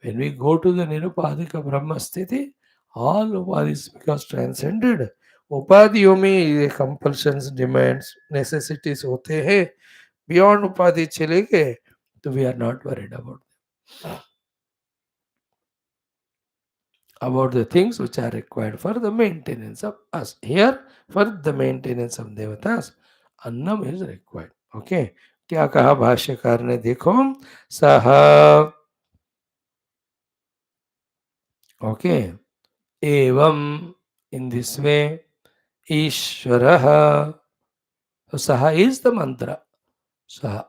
When we go to the nirupadhika brahma sthiti, all upadhis because transcended. उपाधियों में ये compulsions, demands, necessities होते हैं. Beyond उपाधि चले गए तो we are not worried about the things which are required for the maintenance of us. Here, for the maintenance of devatas, annam is required. Okay. क्या कहा भाष्यकार ने? देखो, सह. Okay. Evam, in this way, Ishvaraha. So Saha is the mantra. Saha,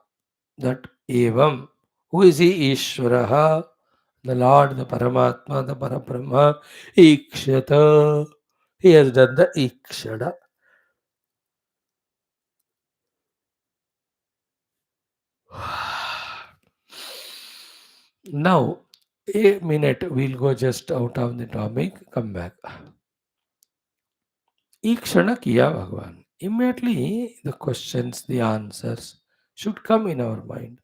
that Evam. Who is he? Ishvaraha, the Lord, the Paramatma, the Parabrahma. Ikshata. He has done the Ikshada. Now, a minute, we'll go just out of the topic, come back. Ikshana kiya Bhagwan. Immediately, the questions, the answers should come in our mind,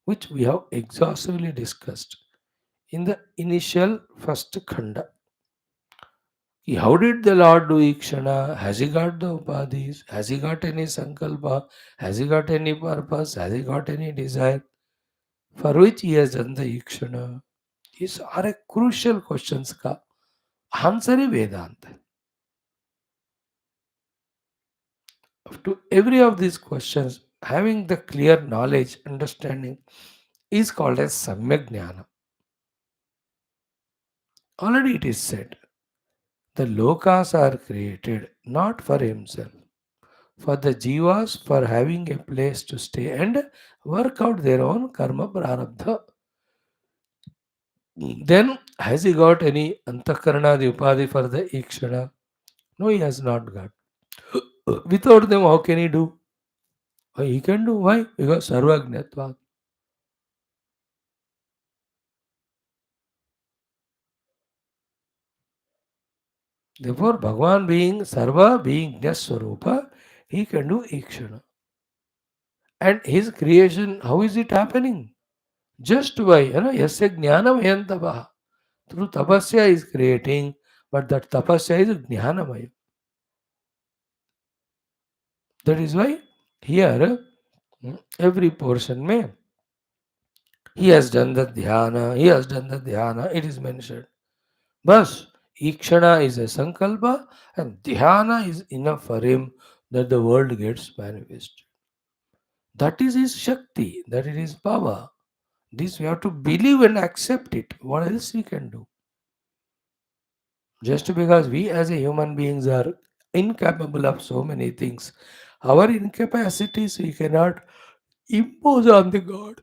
which we have exhaustively discussed in the initial first khanda. How did the Lord do Ikshana? Has he got the upadhis? Has he got any sankalpa? Has he got any purpose? Has he got any desire? For which he has done the Ikshana? These are a crucial questions का answer ही वेदांत है. To every of these questions, having the clear knowledge, understanding is called as samyak jnana. Already it is said, the lokas are created not for himself, for the jivas, for having a place to stay and work out their own karma prarabdha. Then, has he got any antakarana, the upadhi for the ikshana? No, he has not got. Without them, how can he do? He can do. Why? Because sarvajnatva. Therefore, Bhagavan being Sarva, being Nyaswarupa, he can do Ikshana. And his creation, how is it happening? Just by, Yasya Jnanam Yantavaha. Through tapasya is creating, but that tapasya is Jnanamaya. That is why here, every portion may, he has done the dhyana, he has done the dhyana, it is mentioned. Bas, Ikshana is a sankalpa and dhyana is enough for him that the world gets manifested. That is his Shakti, that is his power. This we have to believe and accept it. What else we can do? Just because we as a human beings are incapable of so many things, our incapacities we cannot impose on the God.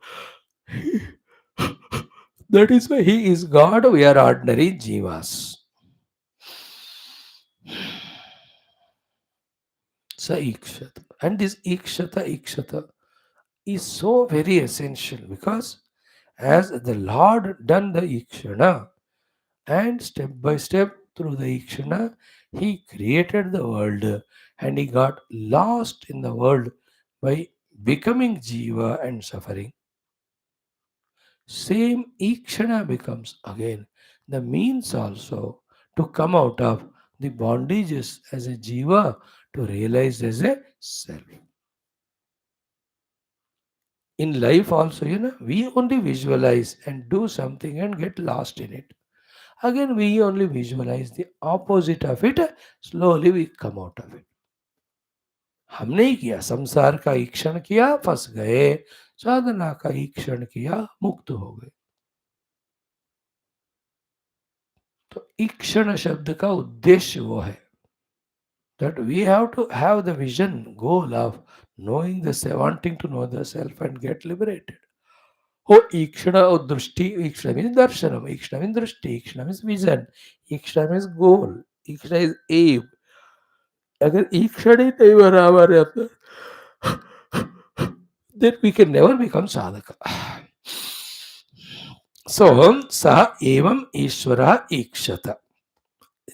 That is why He is God, we are ordinary jivas. Sa ikshata. And this ikshata is so very essential because as the Lord done the ikshana and step by step through the ikshana, He created the world and He got lost in the world by becoming jiva and suffering. Same ikshana becomes again the means also to come out of the bondages as a jiva to realize as a self. In life also, we only visualize and do something and get lost in it. Again, we only visualize the opposite of it, slowly we come out of it. हमने ही किया, संसार का ईक्षण किया, फंस गए, साधना का ईक्षण किया, मुक्त हो गए. तो ईक्षण शब्द का उद्देश्य वो है that we have to have the vision, goal of knowing the self, wanting to know the self and get liberated. Oh, Ikshana or Drushti, Ikshana means Darshanam, Ikshana means Drushti, Ikshana means vision, Ikshana means goal, Ikshana is aim. अगर ईक्षण ही नहीं बना हमारे अंदर, then we can never become sadhaka. So, sa evam Ishvara ikshata.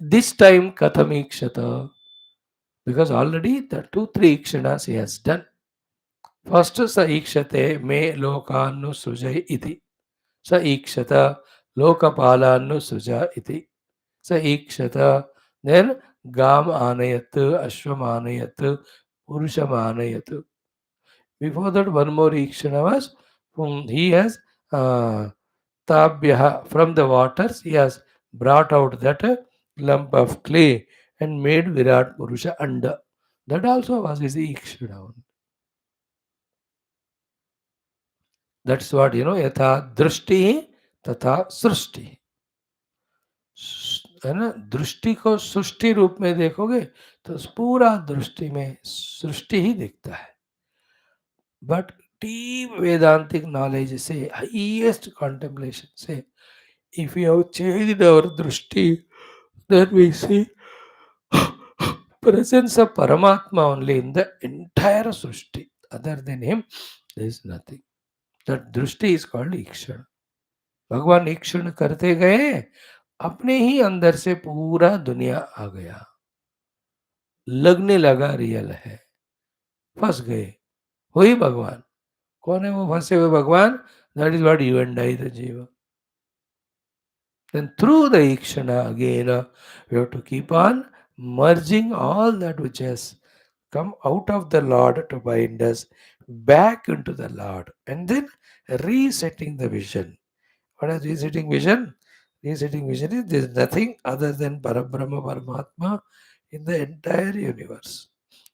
This time katham ikshata. Because already the 2-3 ikshanas he has done. First sa ikshate me lokanu sujai iti. Sa ikshata lokapalanu suja iti. Sa ikshata then gam anayat, ashvam anayat, purusham anayat. Before that, one more ikshana was he has tabhyaha from the waters. He has brought out that lump of clay and made Virat Purusha under. That also was his ikshana. That's what yatha drushti तथा सृष्टि. है ना, दृष्टि को सृष्टि रूप में देखोगे तो पूरा दृष्टि में सृष्टि ही दिखता है. But deep Vedantic knowledge say, highest contemplation say, if we have changed our drishti, then we see presence of Paramatma only in the entire Srishti. Other than him, there is nothing. That drishti is called Ikshana. भगवान ईक्षण करते गए, अपने ही अंदर से पूरा दुनिया आ गया, लगने लगा रियल है, फंस गए, वही भगवान. कौन है वो फंसे हुए भगवान? That is what you and I the जीवा. Then through the Ikshana again, we have to keep on merging all that which has come out of the Lord to bind us back into the Lord, and then resetting the vision. What is resetting vision? Resetting vision is there is nothing other than Parabrahma Paramatma in the entire universe.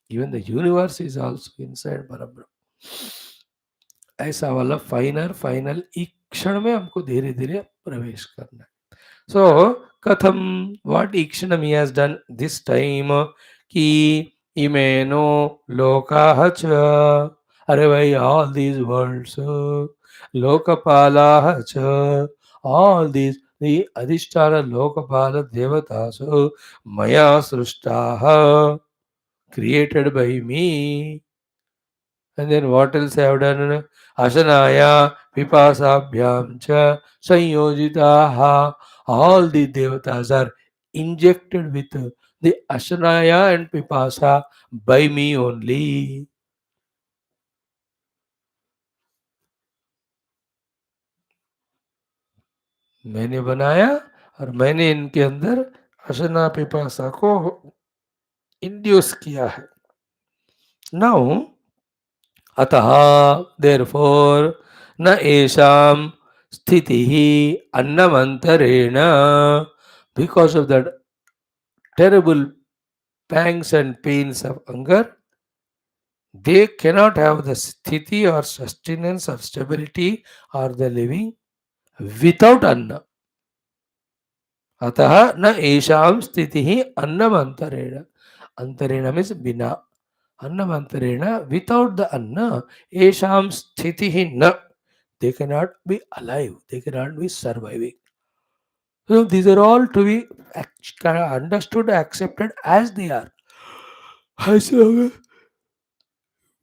Even the universe is also inside Parabrahma. ऐसा वाला final एक क्षण में हमको धीरे धीरे प्रवेश करना है. So, Katham, what Ikshanam he has done this time, ki imeno lokaha cha, are bhai, all these worlds, lokapalaha cha, all these, the Adhisthana lokapala devatas, maya srushtaha, created by me. And then what else I have done? Asanaya, Vipasabhyam cha, Sanyojitaha. All the devatas are injected with the ashanaya and pipasa by me only. मैंने बनाया और मैंने इनके अंदर अशना पिपासा को induce किया है. नाउ अतः therefore न एषाम स्थिति ही अन्नमंतरेण, because of that terrible pangs and pains of hunger, they cannot have the sthiti or sustenance or stability or the living without anna. अतः न एषाम स्थिति ही अन्नमंतरेण. अंतरेण means बिना. अन्नमंतरेण, without the anna, एषाम स्थिति ही न. They cannot be alive. They cannot be surviving. So these are all to be understood, accepted as they are. As long as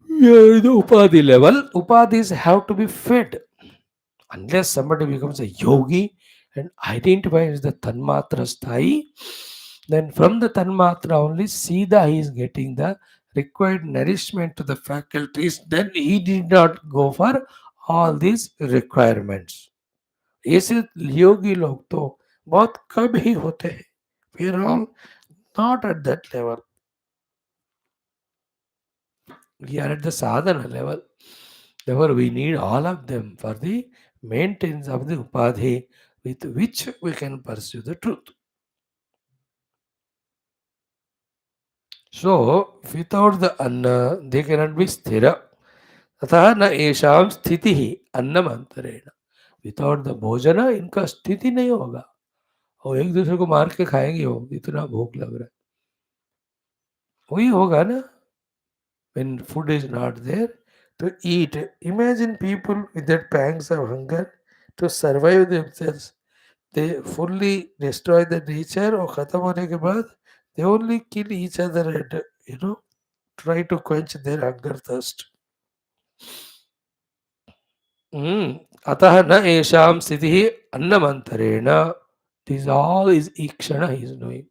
we are in the upadhi level, upadhis have to be fed. Unless somebody becomes a yogi and identifies the tanmatra sthai, then from the tanmatra only Sida he is getting the required nourishment to the faculties. Then he did not go for all these requirements. ऐसे योगी लोग तो बहुत कम ही होते हैं. We are all not at that level. We are at the sadhana level. Therefore, we need all of them for the maintenance of the upadhi with which we can pursue the truth. So, without the anna, they cannot be sthira. अतः न एषाम स्थिति ही अन्नम अंतरेण. Without the भोजन इनका स्थिति नहीं होगा. और एक दूसरे को मार के खाएंगे, वो इतना भूख लग रहा है, वही होगा ना. When food is not there to eat, imagine people with that pangs of hunger to survive themselves. They fully destroy the nature और खत्म होने के बाद they only kill each other and try to quench their hunger thirst. अतः न एषाम स्थितिः अन्नमंतरेण. This all is ikshana he is doing.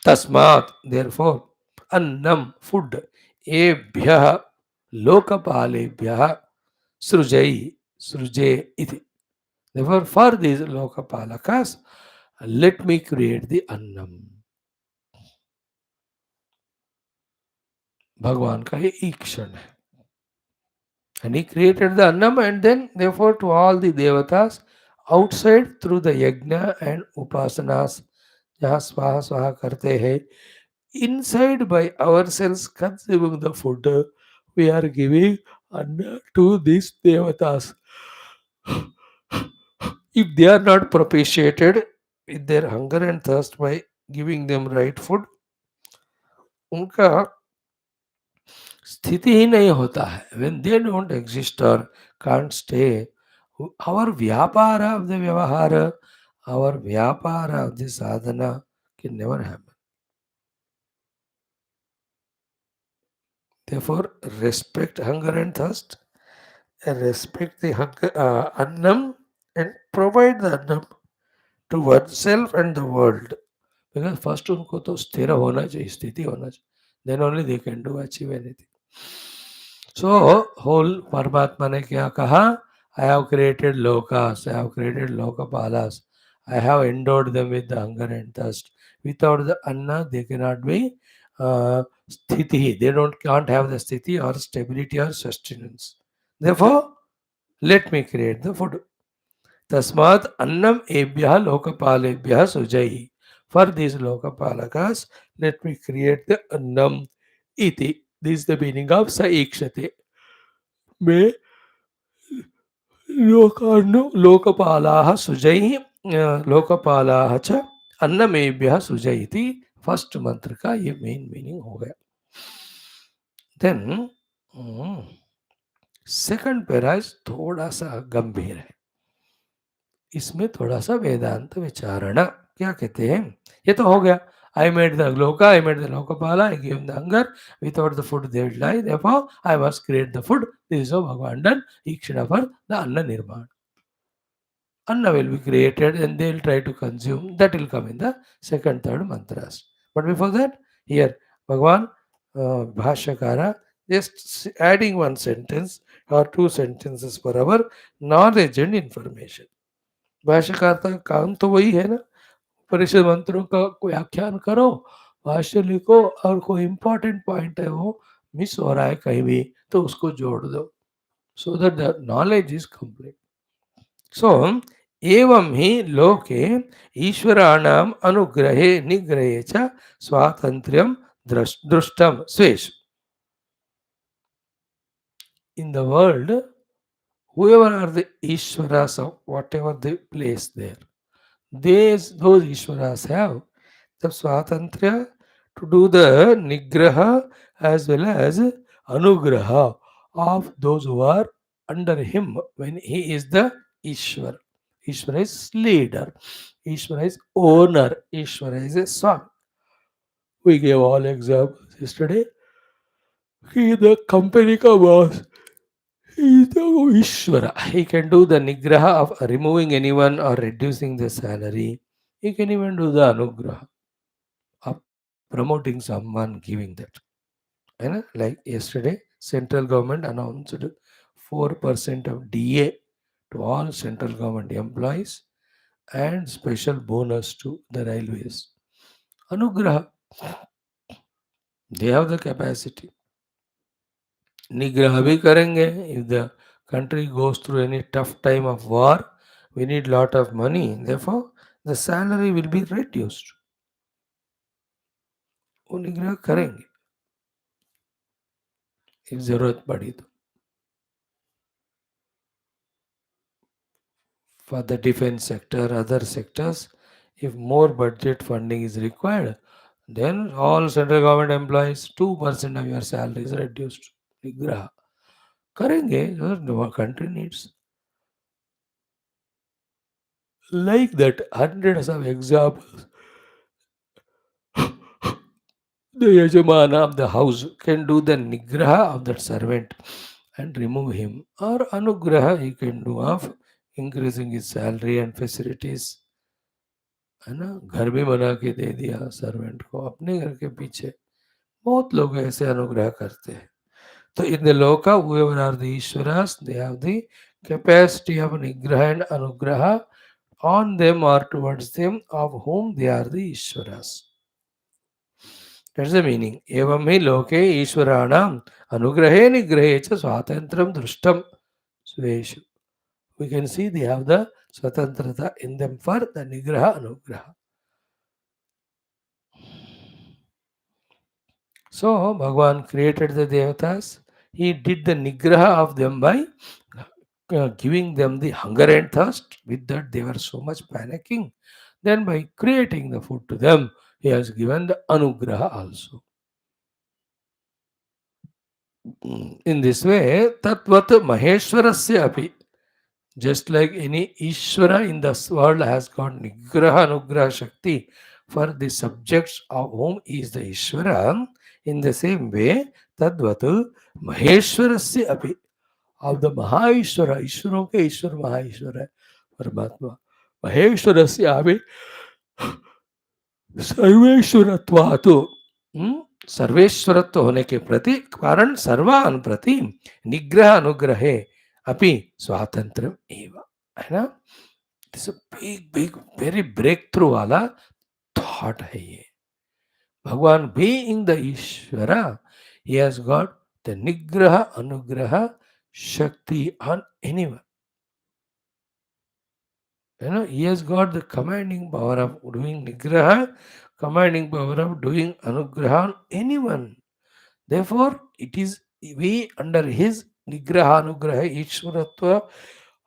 तस्मात् therefore अन्नम food एभ्यः लोकपालेभ्यः सृजै सृजे इति. Therefore for these lokapalakas let me create the annam. भगवान का ये ईक्षण है. And he created the annam, and then therefore to all the devatas outside through the yajna and upasanas जहाँ स्वाहा स्वाहा करते हैं, inside by ourselves consuming the food, we are giving anna to these devatas. If they are not propitiated with their hunger and thirst by giving them right food, उनका स्थिति ही नहीं होता है. When they don't exist or can't stay, our vyapara of the vyavahara, our vyapara of the sadhana can never happen. Therefore, respect hunger and thirst, and respect the hunger, annam, and provide the annam to oneself and the world. Because first उनको तो स्थिर होना चाहिए, स्थिति होना चाहिए. Then only they can do achieve anything. So whole परमात्मा ने क्या कहा? I have created lokas, I have created lokapalas, I have endowed them with the hunger and thirst. Without the anna, they cannot be sthiti. They can't have the sthiti or stability or sustenance. Therefore, let me create the food. Tasmat annam ebhyah lokapalebhyah sujai. For these lokapalakas, let me create the annam iti. This is the meaning of sa ikshate. May लोकपालाः सुजैः लोकपालाः च अन्नमेभ्यः सुजैति. First मंत्र का ये main meaning हो गया. Then second paras थोड़ा सा गंभीर है. इसमें थोड़ा सा वेदांत विचारणा. क्या कहते हैं? ये तो हो गया. I made the loka, I made the lokapala, I gave them the hunger. Without the food they will die. Therefore, I must create the food. This is how Bhagavan done. Ikshana for the anna nirman. Anna will be created and they will try to consume. That will come in the second, third mantras. But before that, here, Bhagavan, Bhashyakara, just adding one sentence or two sentences for our knowledge and information. भाष्यकार का काम तो वही है ना, परिषद मंत्रों का कोई व्याख्यान करो, भाष्य लिखो और कोई इंपॉर्टेंट पॉइंट है वो मिस हो रहा है कहीं भी तो उसको जोड़ दो, so that the knowledge is complete. So एवं ही लोके ईश्वराणाम अनुग्रहे निग्रहे च स्वातंत्र्यम दृष्टम स्वेषु. In the world, whoever are the Ishwaras of whatever they place there, those Ishwaras have the Swatantriya to do the Nigraha as well as Anugraha of those who are under him when he is the Ishwar. Ishwara is leader, Ishwara is owner, Ishwara is a son. We gave all examples yesterday. He is the company ka boss. He is the Ishvara. He can do the Nigraha of removing anyone or reducing the salary. He can even do the Anugraha of promoting someone, giving that. Like yesterday, central government announced 4% of DA to all central government employees and special bonus to the railways. Anugraha, they have the capacity. निग्रह भी करेंगे. If the country goes through any tough time of war, we need lot of money, therefore the salary will be reduced. वो निग्रह करेंगे if जरूरत पड़ी तो. For the defense sector, other sectors, if more budget funding is required, then all central government employees 2% of your salary is reduced. निग्रह करेंगे, the country needs. Like that, hundreds of examples. The Yajamana of the house can do the Nigraha of that servant and remove him, or Anugraha he can do of increasing his salary and facilities. है ना, घर भी बना के दे दिया servant को अपने घर के पीछे. बहुत लोग ऐसे अनुग्रह करते हैं. तो in the loka, whoever are the Ishwaras, they have the capacity of Nigraha and Anugraha on them or towards them of whom they are the Ishwaras. That's the meaning. एवं ही लोके ईश्वराणाम अनुग्रहे निग्रहे च स्वातंत्र्यम दृष्टम स्वेषु. We can see they have the swatantrata in them for the nigraha anugraha. So Bhagavan created the devatas. He did the nigraha of them by giving them the hunger and thirst. With that they were so much panicking. Then by creating the food to them, he has given the anugraha also. In this way, Tatvat Maheshwarasya api. Just like any Ishvara in this world has got Nigraha Anugraha Shakti for the subjects of whom is the Ishvara, in the same way, Tadvat Maheshwarasya api. Of the Mahaishvara, Ishvaron ke Ishwar Mahaishvara, Paramatma. Maheshwarasya api सर्वेश्वरत्वातु. सर्वेश्वरत्व होने के प्रति कारण सर्वान प्रति निग्रह अनुग्रहे अपि स्वातंत्र एवं. है ना, this big big very breakthrough वाला थॉट है ये. भगवान बीइंग द ईश्वरा, ही हैज गॉट द निग्रह अनुग्रह शक्ति on anyone. He has got the commanding power of doing nigraha, commanding power of doing anugraha on anyone. Therefore, it is we under his nigraha, anugraha, ishwaratva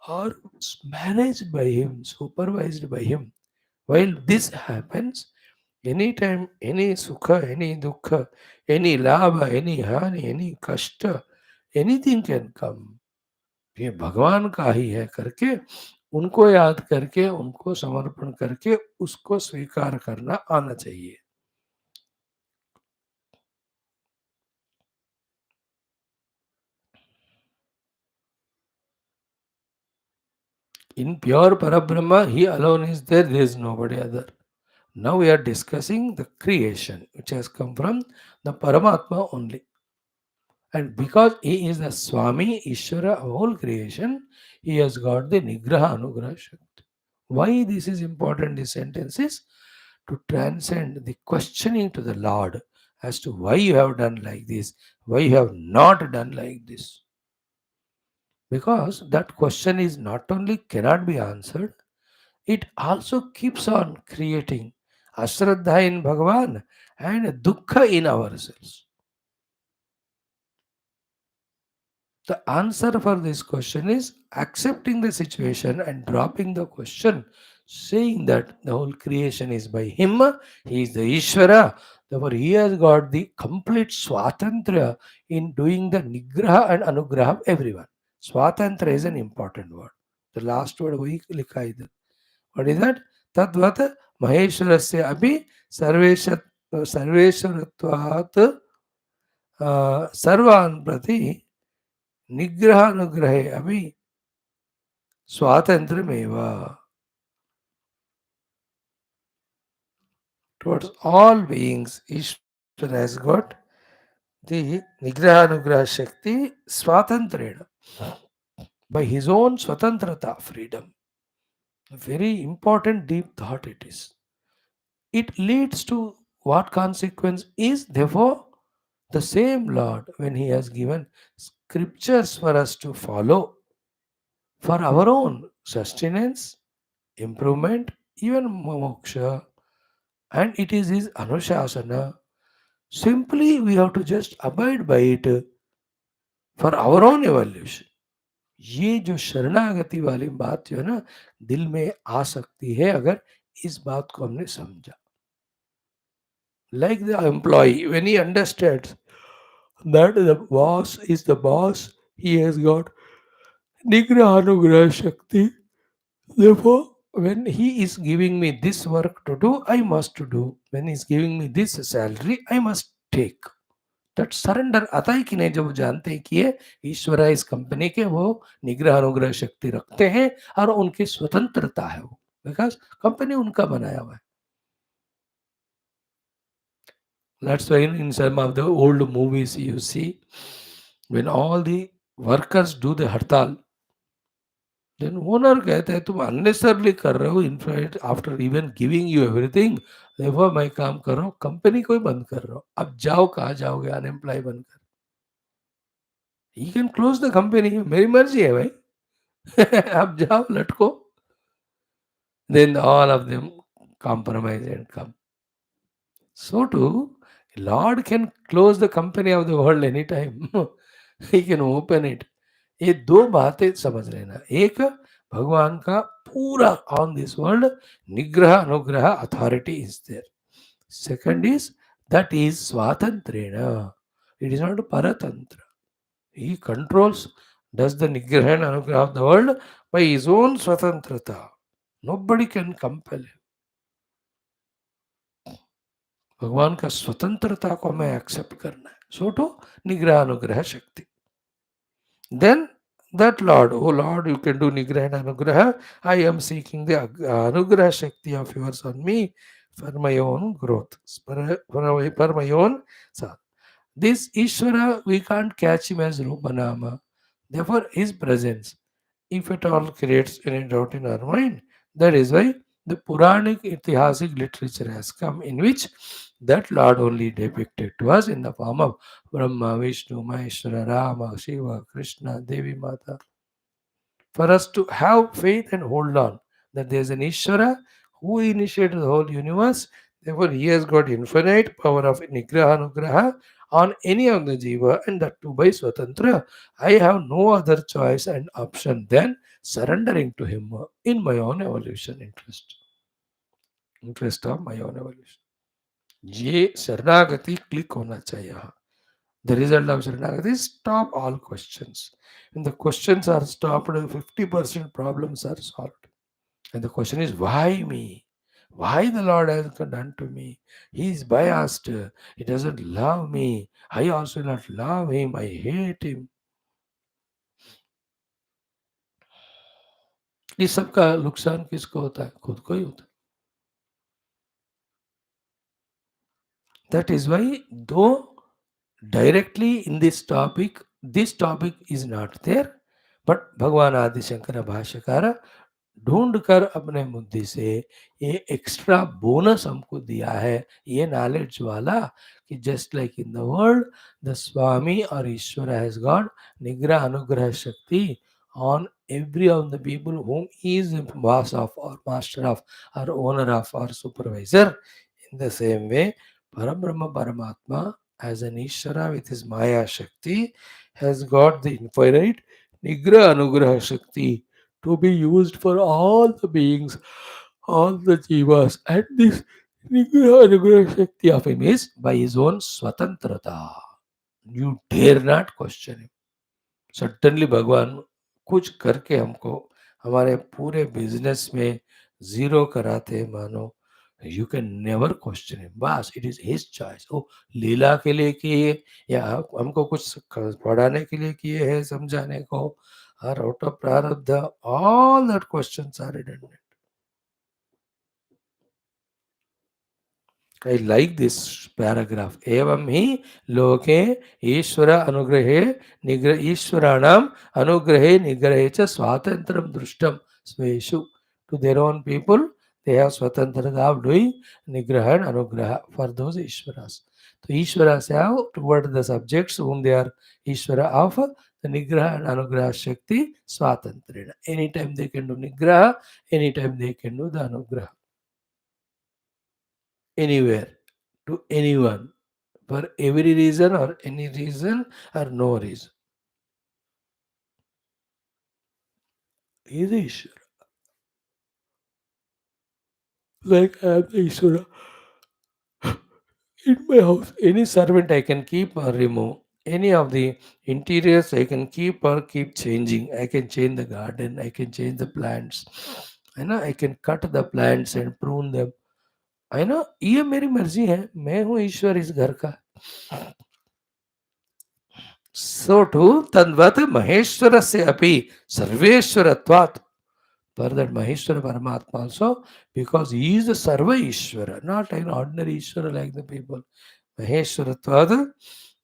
are managed by him, supervised by him. While this happens, anytime any sukha, any dukkha, any labha, any hani, any kashta, anything can come. ये भगवान का ही है करके उनको याद करके उनको समर्पण करके उसको स्वीकार करना आना चाहिए. In pure Parabrahma, He alone is there, there is nobody other. Now we are discussing the creation, which has come from the Paramatma only. And because He is the Swami, Ishvara of whole creation, He has got the Nigraha Anugraha Shakti. Why this is important, this sentence is to transcend the questioning to the Lord as to why you have done like this, why you have not done like this. Because that question is not only cannot be answered, it also keeps on creating ashraddha in Bhagavan and dukkha in ourselves. The answer for this question is accepting the situation and dropping the question, saying that the whole creation is by Him, He is the Ishvara, therefore He has got the complete swatantra in doing the nigraha and anugraha of everyone. Swatantra is an important word. The last word we likha idhar. What is that? Tadvat Maheshwarasya abhi sarveshwaratvat सर्वान् प्रति निग्रहानुग्रहे अपि स्वातन्त्र्यमेव. Towards all beings, Ishvara has got the Nigrahanugraha Shakti Swatantrena by his own Swatantrata, freedom. A very important deep thought it is. It leads to what consequence is, therefore, the same Lord, when He has given scriptures for us to follow for our own sustenance, improvement, even moksha, and it is His Anushasana. Simply we have to just abide by it for our own evolution. ये जो शरणागति वाली बात जो है ना दिल में आ सकती है अगर इस बात को हमने समझा. Like the employee, when he understands that the boss is the boss, he has got Nigraha Anugraha Shakti. Therefore, when he is giving me this work to do, I must do. When he is giving me this salary, I must take. That surrender आता है कि नहीं, जब वो जानते हैं कि ये ईश्वर है, इस कंपनी के, वो निग्रह अनुग्रह शक्ति रखते हैं और उनकी स्वतंत्रता है वो, बिकॉज कंपनी उनका बनाया हुआ है. That's why in some of the old movies you see when all the workers do the hartal, then owner कहते हैं तुम unnecessarily कर रहे हो, in fact after even giving you everything, देखो मैं काम कर रहा हूँ, कंपनी को ही बंद कर रहा हूँ, अब जाओ कहाँ जाओगे अनएम्प्लॉय बनकर. He can close the company, मेरी मर्जी है भाई. अब जाओ लटको. Then all of them compromise and come. So too, Lord can close the company of the world anytime. He can open it. ये दो बातें समझ लेना. एक, भगवान का पूरा on this world nigraha anugraha authority is there. Second is that is swatantrena. It is not paratantra. He controls, does the nigraha and anugraha of the world by his own swatantrata. Nobody can compel him. भगवान का स्वतंत्रता को हमें accept करना है. सो to निग्रह अनुग्रह शक्ति. Then that Lord, oh Lord, you can do Nigraha and Anugraha. I am seeking the Anugraha Shakti of yours on me for my own growth, for my own sadhana. This Ishvara, we can't catch him as Rupanama. Therefore, his presence, if at all, creates any doubt in our mind. That is why the Puranic Itihasic literature has come, in which that Lord only depicted to us in the form of Brahma, Vishnu, Maheshwara, Rama, Shiva, Krishna, Devi Mata. For us to have faith and hold on that there is an Ishvara who initiated the whole universe, therefore he has got infinite power of Nigraha Anugraha on any of the Jiva, and that too by Swatantra. I have no other choice and option than surrendering to him in my own evolution interest of my own evolution. ये शरणागति click होना चाहिए. The result of Sharanagati is stop all questions. When the questions are stopped, 50% problems are solved. And the question is, why me? Why the Lord has done to me? He is biased. He doesn't love me. I also not love him. I hate him. इस सब का नुकसान किसको होता है? खुद को ही होता है. That is why, though directly in this topic is not there, but भगवान आदि शंकर भाष्यकार ढूंढ कर अपने बुद्धि से ये एक्स्ट्रा बोनस हमको दिया है, ये नॉलेज वाला, कि just like in the world the स्वामी और ईश्वर हैज गॉट निग्रह अनुग्रह शक्ति on every of the people whom he is boss of or master of or owner of or supervisor. In the same way, Parabrahma Paramatma as an Ishvara with his Maya Shakti has got the infinite Nigra Anugraha Shakti to be used for all the beings, all the jivas, and this Nigra Anugraha Shakti of him is by his own Swatantrata. You dare not question him. Certainly भगवान कुछ करके हमको हमारे पूरे business में zero कराते हैं मानो. You can never question him. बस इट इज हिज चॉइस. वो लीला के लिए किए या हमको कुछ पढ़ाने के लिए किए हैं, समझाने को, और out of prarabdha, all that questions are redundant. I like this paragraph. Evam hi loke Ishvara anugrahe nigra Ishvaranam anugrahe nigrahe cha swatantram drushtam sveshu. To their own people, they have swatantrata of doing nigraha and anugraha for those Ishvaras. So Ishvaras have toward the subjects whom they are Ishvara of the nigraha and anugraha shakti swatantrena. Anytime they can do nigraha, anytime they can do the anugraha. Anywhere, to anyone, for every reason or any reason or no reason. He is the Ishvara. Like I am the Ishvara. In my house, any servant I can keep or remove. Any of the interiors I can keep or keep changing. I can change the garden, I can change the plants. I can cut the plants and prune them. ये मेरी मर्जी है. मैं हूँ ईश्वर इस घर का. So too, तद्वत् महेश्वरस्य अपि सर्वेश्वरत्वात्. For that Maheshwara Paramatma also, because he is the Sarva Ishvara, not an ordinary Ishvara like the people. Maheshwaratvad,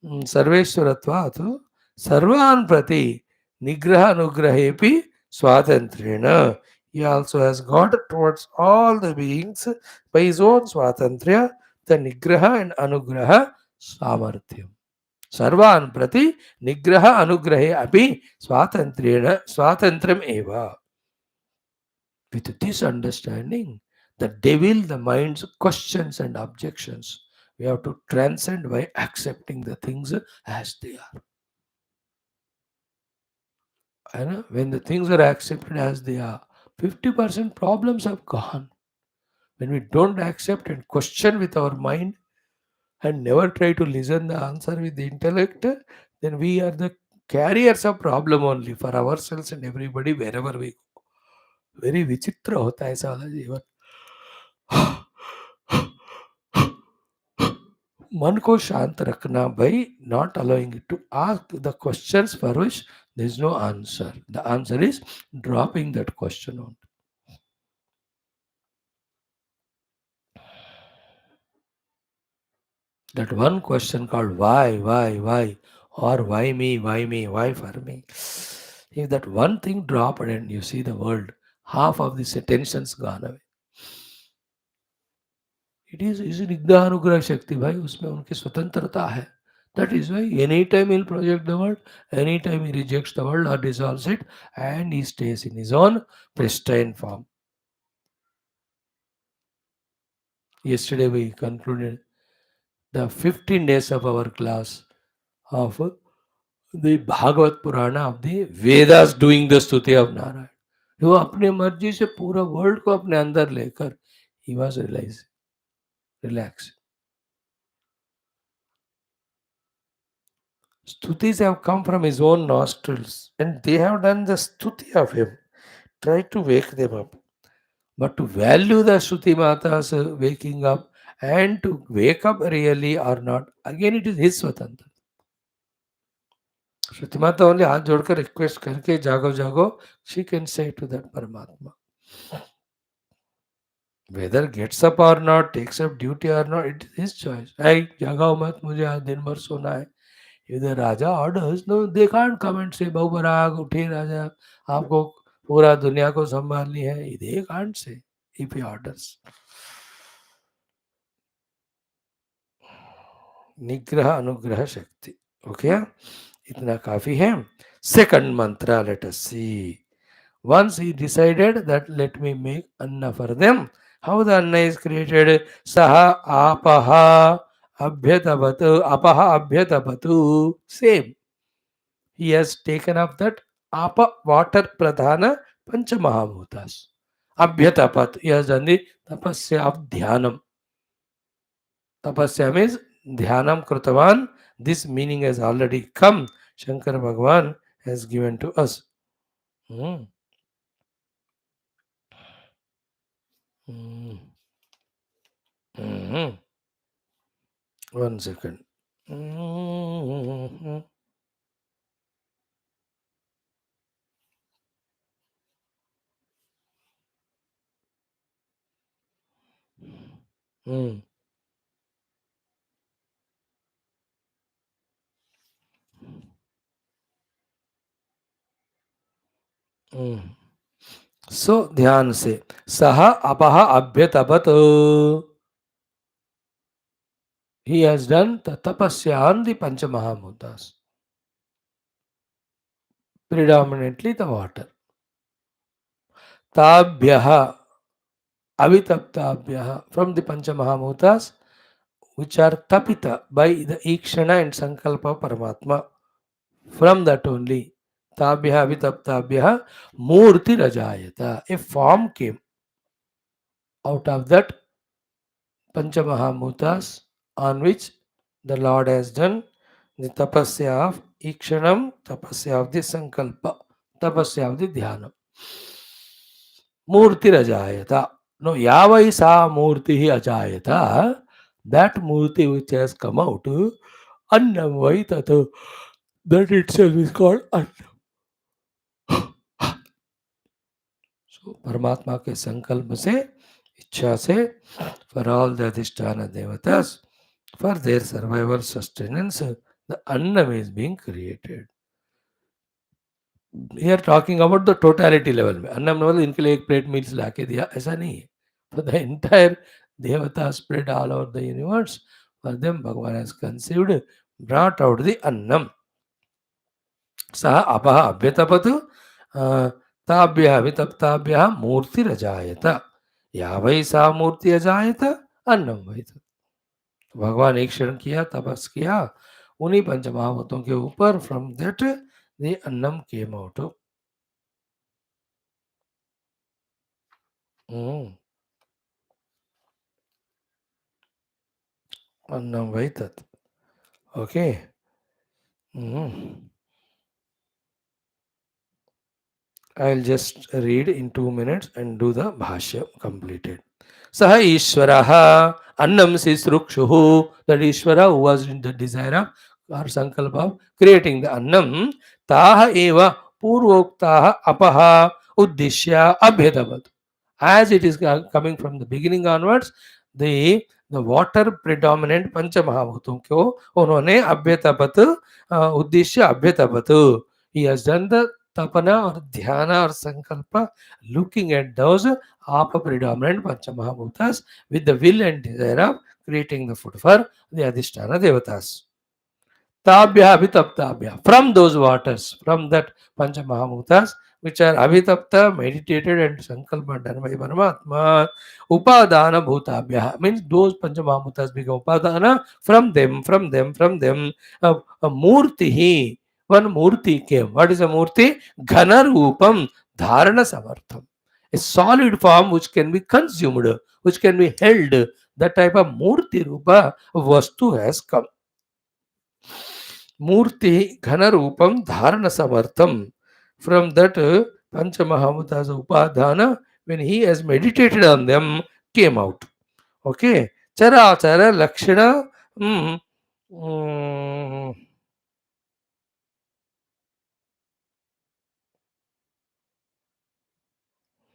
Sarveshwaratvad, Sarvan Prati, Nigraha Anugrahepi, Swatantrena. He also has got towards all the beings by his own Swatantriya, the Nigraha and Anugraha Samarthyam. Sarvan Prati, Nigraha Anugrahe Api, Swatantrem Eva. With this understanding, the devil, the mind's questions and objections, we have to transcend by accepting the things as they are. And when the things are accepted as they are, 50% problems have gone. When we don't accept and question with our mind and never try to listen the answer with the intellect, then we are the carriers of problem only for ourselves and everybody wherever we go. Very विचित्र होता है ऐसा वाला जीवन. मन को शांत रखना by not allowing it to ask the questions for which there is no answer. The answer is dropping that question on. That one question called why, or why me, why for me. If that one thing dropped and you see the world, half of this tension's gone away. It is निग्रह शक्ति भाई, उसमें उनकी स्वतंत्रता है. That is why anytime he'll project the world, anytime he rejects the world or dissolves it, and he stays in his own pristine form. Yesterday we concluded the 15 days of our class of the Bhagavat Purana of the Vedas doing the Stuti of Narayan. वो अपने मर्जी से पूरा world को अपने अंदर लेकर he was relaxed. Stutis have come from his own nostrils and they have done the stuti of him. Try to wake them up. But to value the Shruti Mata's waking up and to wake up really or not, again it is his Swatantra. श्रुति माता only हाथ जोड़कर request करके जागो जागो, she can say to that Paramatma. Whether gets up or not, takes up duty or not, it is his choice. Hey, जागाओ मत, मुझे आज दिन भर सोना है. If the Raja orders, no, they can't come and say, बहुबराग उठे राजा, आपको पूरा दुनिया को संभालनी है. They can't say if he orders. निग्रह अनुग्रह शक्ति. ओके, इतना काफी है. Second mantra, let us see. Once he decided that let me make anna for them, how the anna is created? Saha apaha abhyatavatu, apaha abhyatavatu. Same. He has taken up that apa, water pradhana panchamahabhutas. Abhyatapat. He has done the tapasya of dhyanam. Tapasya means dhyanam krutavan. This meaning has already come. Shankara Bhagavan has given to us. Hmm. Hmm. Hmm. 1 second. Hmm. Hmm. Hmm. So ध्यान से सह अपह अभ्यतपत. He has done the tapasya on the Panchamahabhutas, predominantly the water. Tabhyaha avitaptabhyaha, from the Panchamahabhutas, which are tapita by the Ikshana and Sankalpa Paramatma. From that only, tabhyaha avitaptabhyaha murti rajayata, a form came out of that Panchamahabhutas on which the Lord has done the tapasya of Ikshanam, tapasya of the Sankalpa, tapasya of the Dhyanam. Murti Rajayata. No, Yavai Sa Murti Ajayata. That Murti which has come out, Annam Vaitata, that itself is called Annam. So, परमात्मा के संकल्प से, इच्छा से, for all the Adhisthana Devatas, for their survival sustenance, the Annam is being created. We are talking about the totality level में. अन्नम मतलब इनके लिए एक प्लेट मील्स ला के दिया, ऐसा नहीं है. For the entire Devata spread all over the universe, for them Bhagavan has conceived, brought out the Annam. सः अपः अभ्यतपतु ताभ्यः वितप्ताभ्यः मूर्तिरजायत. या वै सा मूर्ति अजायत अन्नम वै. भगवान एक क्षण किया, तपस किया उन्हीं पंचमहाभूतों के ऊपर. From that the Annam came out. अन्नम वै तत्. Okay. I'll just read in 2 minutes and do the Bhashya completed. Saha Ishvaraha Annam Sisrukshuhu. That Ishvara who was in the desire of or Sankalpa of creating the Annam. Taha Eva Purvoktaha Apaha Uddishya Abhyadavat. As it is coming from the beginning onwards, the water predominant Panchamahabhutam को उन्होंने अभ्यतपत उद्देश्य अभ्यतपत. He has done the tapana or dhyana or sankalpa looking at those apa predominant Panchamahabhutas with the will and desire of creating the food for the Adhisthana Devatas. Tabhya avitaptabhya, from those waters, from that Panchamahabhutas which are avitapta, meditated and sankalpa done by Paramatma. Upadana bhutabhya means those Panchamahabhutas become upadana from them, from them, from them. A murti, one murti came. What is a murti? Ghana rupam dharana samartham. A solid form which can be consumed, which can be held. That type of murti rupa vastu has come. Murti Ghanarupam Dharana Samartham. From that Panchamahabhutas Upadhana, when he has meditated on them, came out. Okay. Chara Chara Lakshana.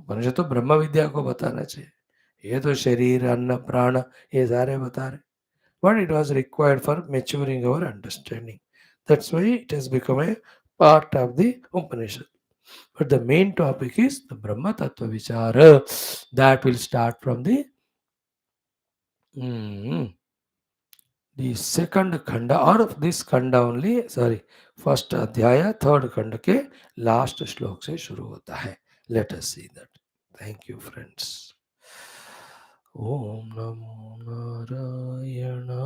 उपनिषद तो ब्रह्म विद्या को बताना चाहिए, ये तो शरीर अन्न प्राण ये सारे बता रहे, but it was required for maturing our understanding. That's why it has become a part of the Upanishad. But the main topic is the Brahma Tattva Vichara. That will start from mm, the second khanda or of this khanda only, sorry, first adhyaya, third khanda के last श्लोक से शुरू होता है. Let us see that. Thank you, friends. Om Namo Narayana.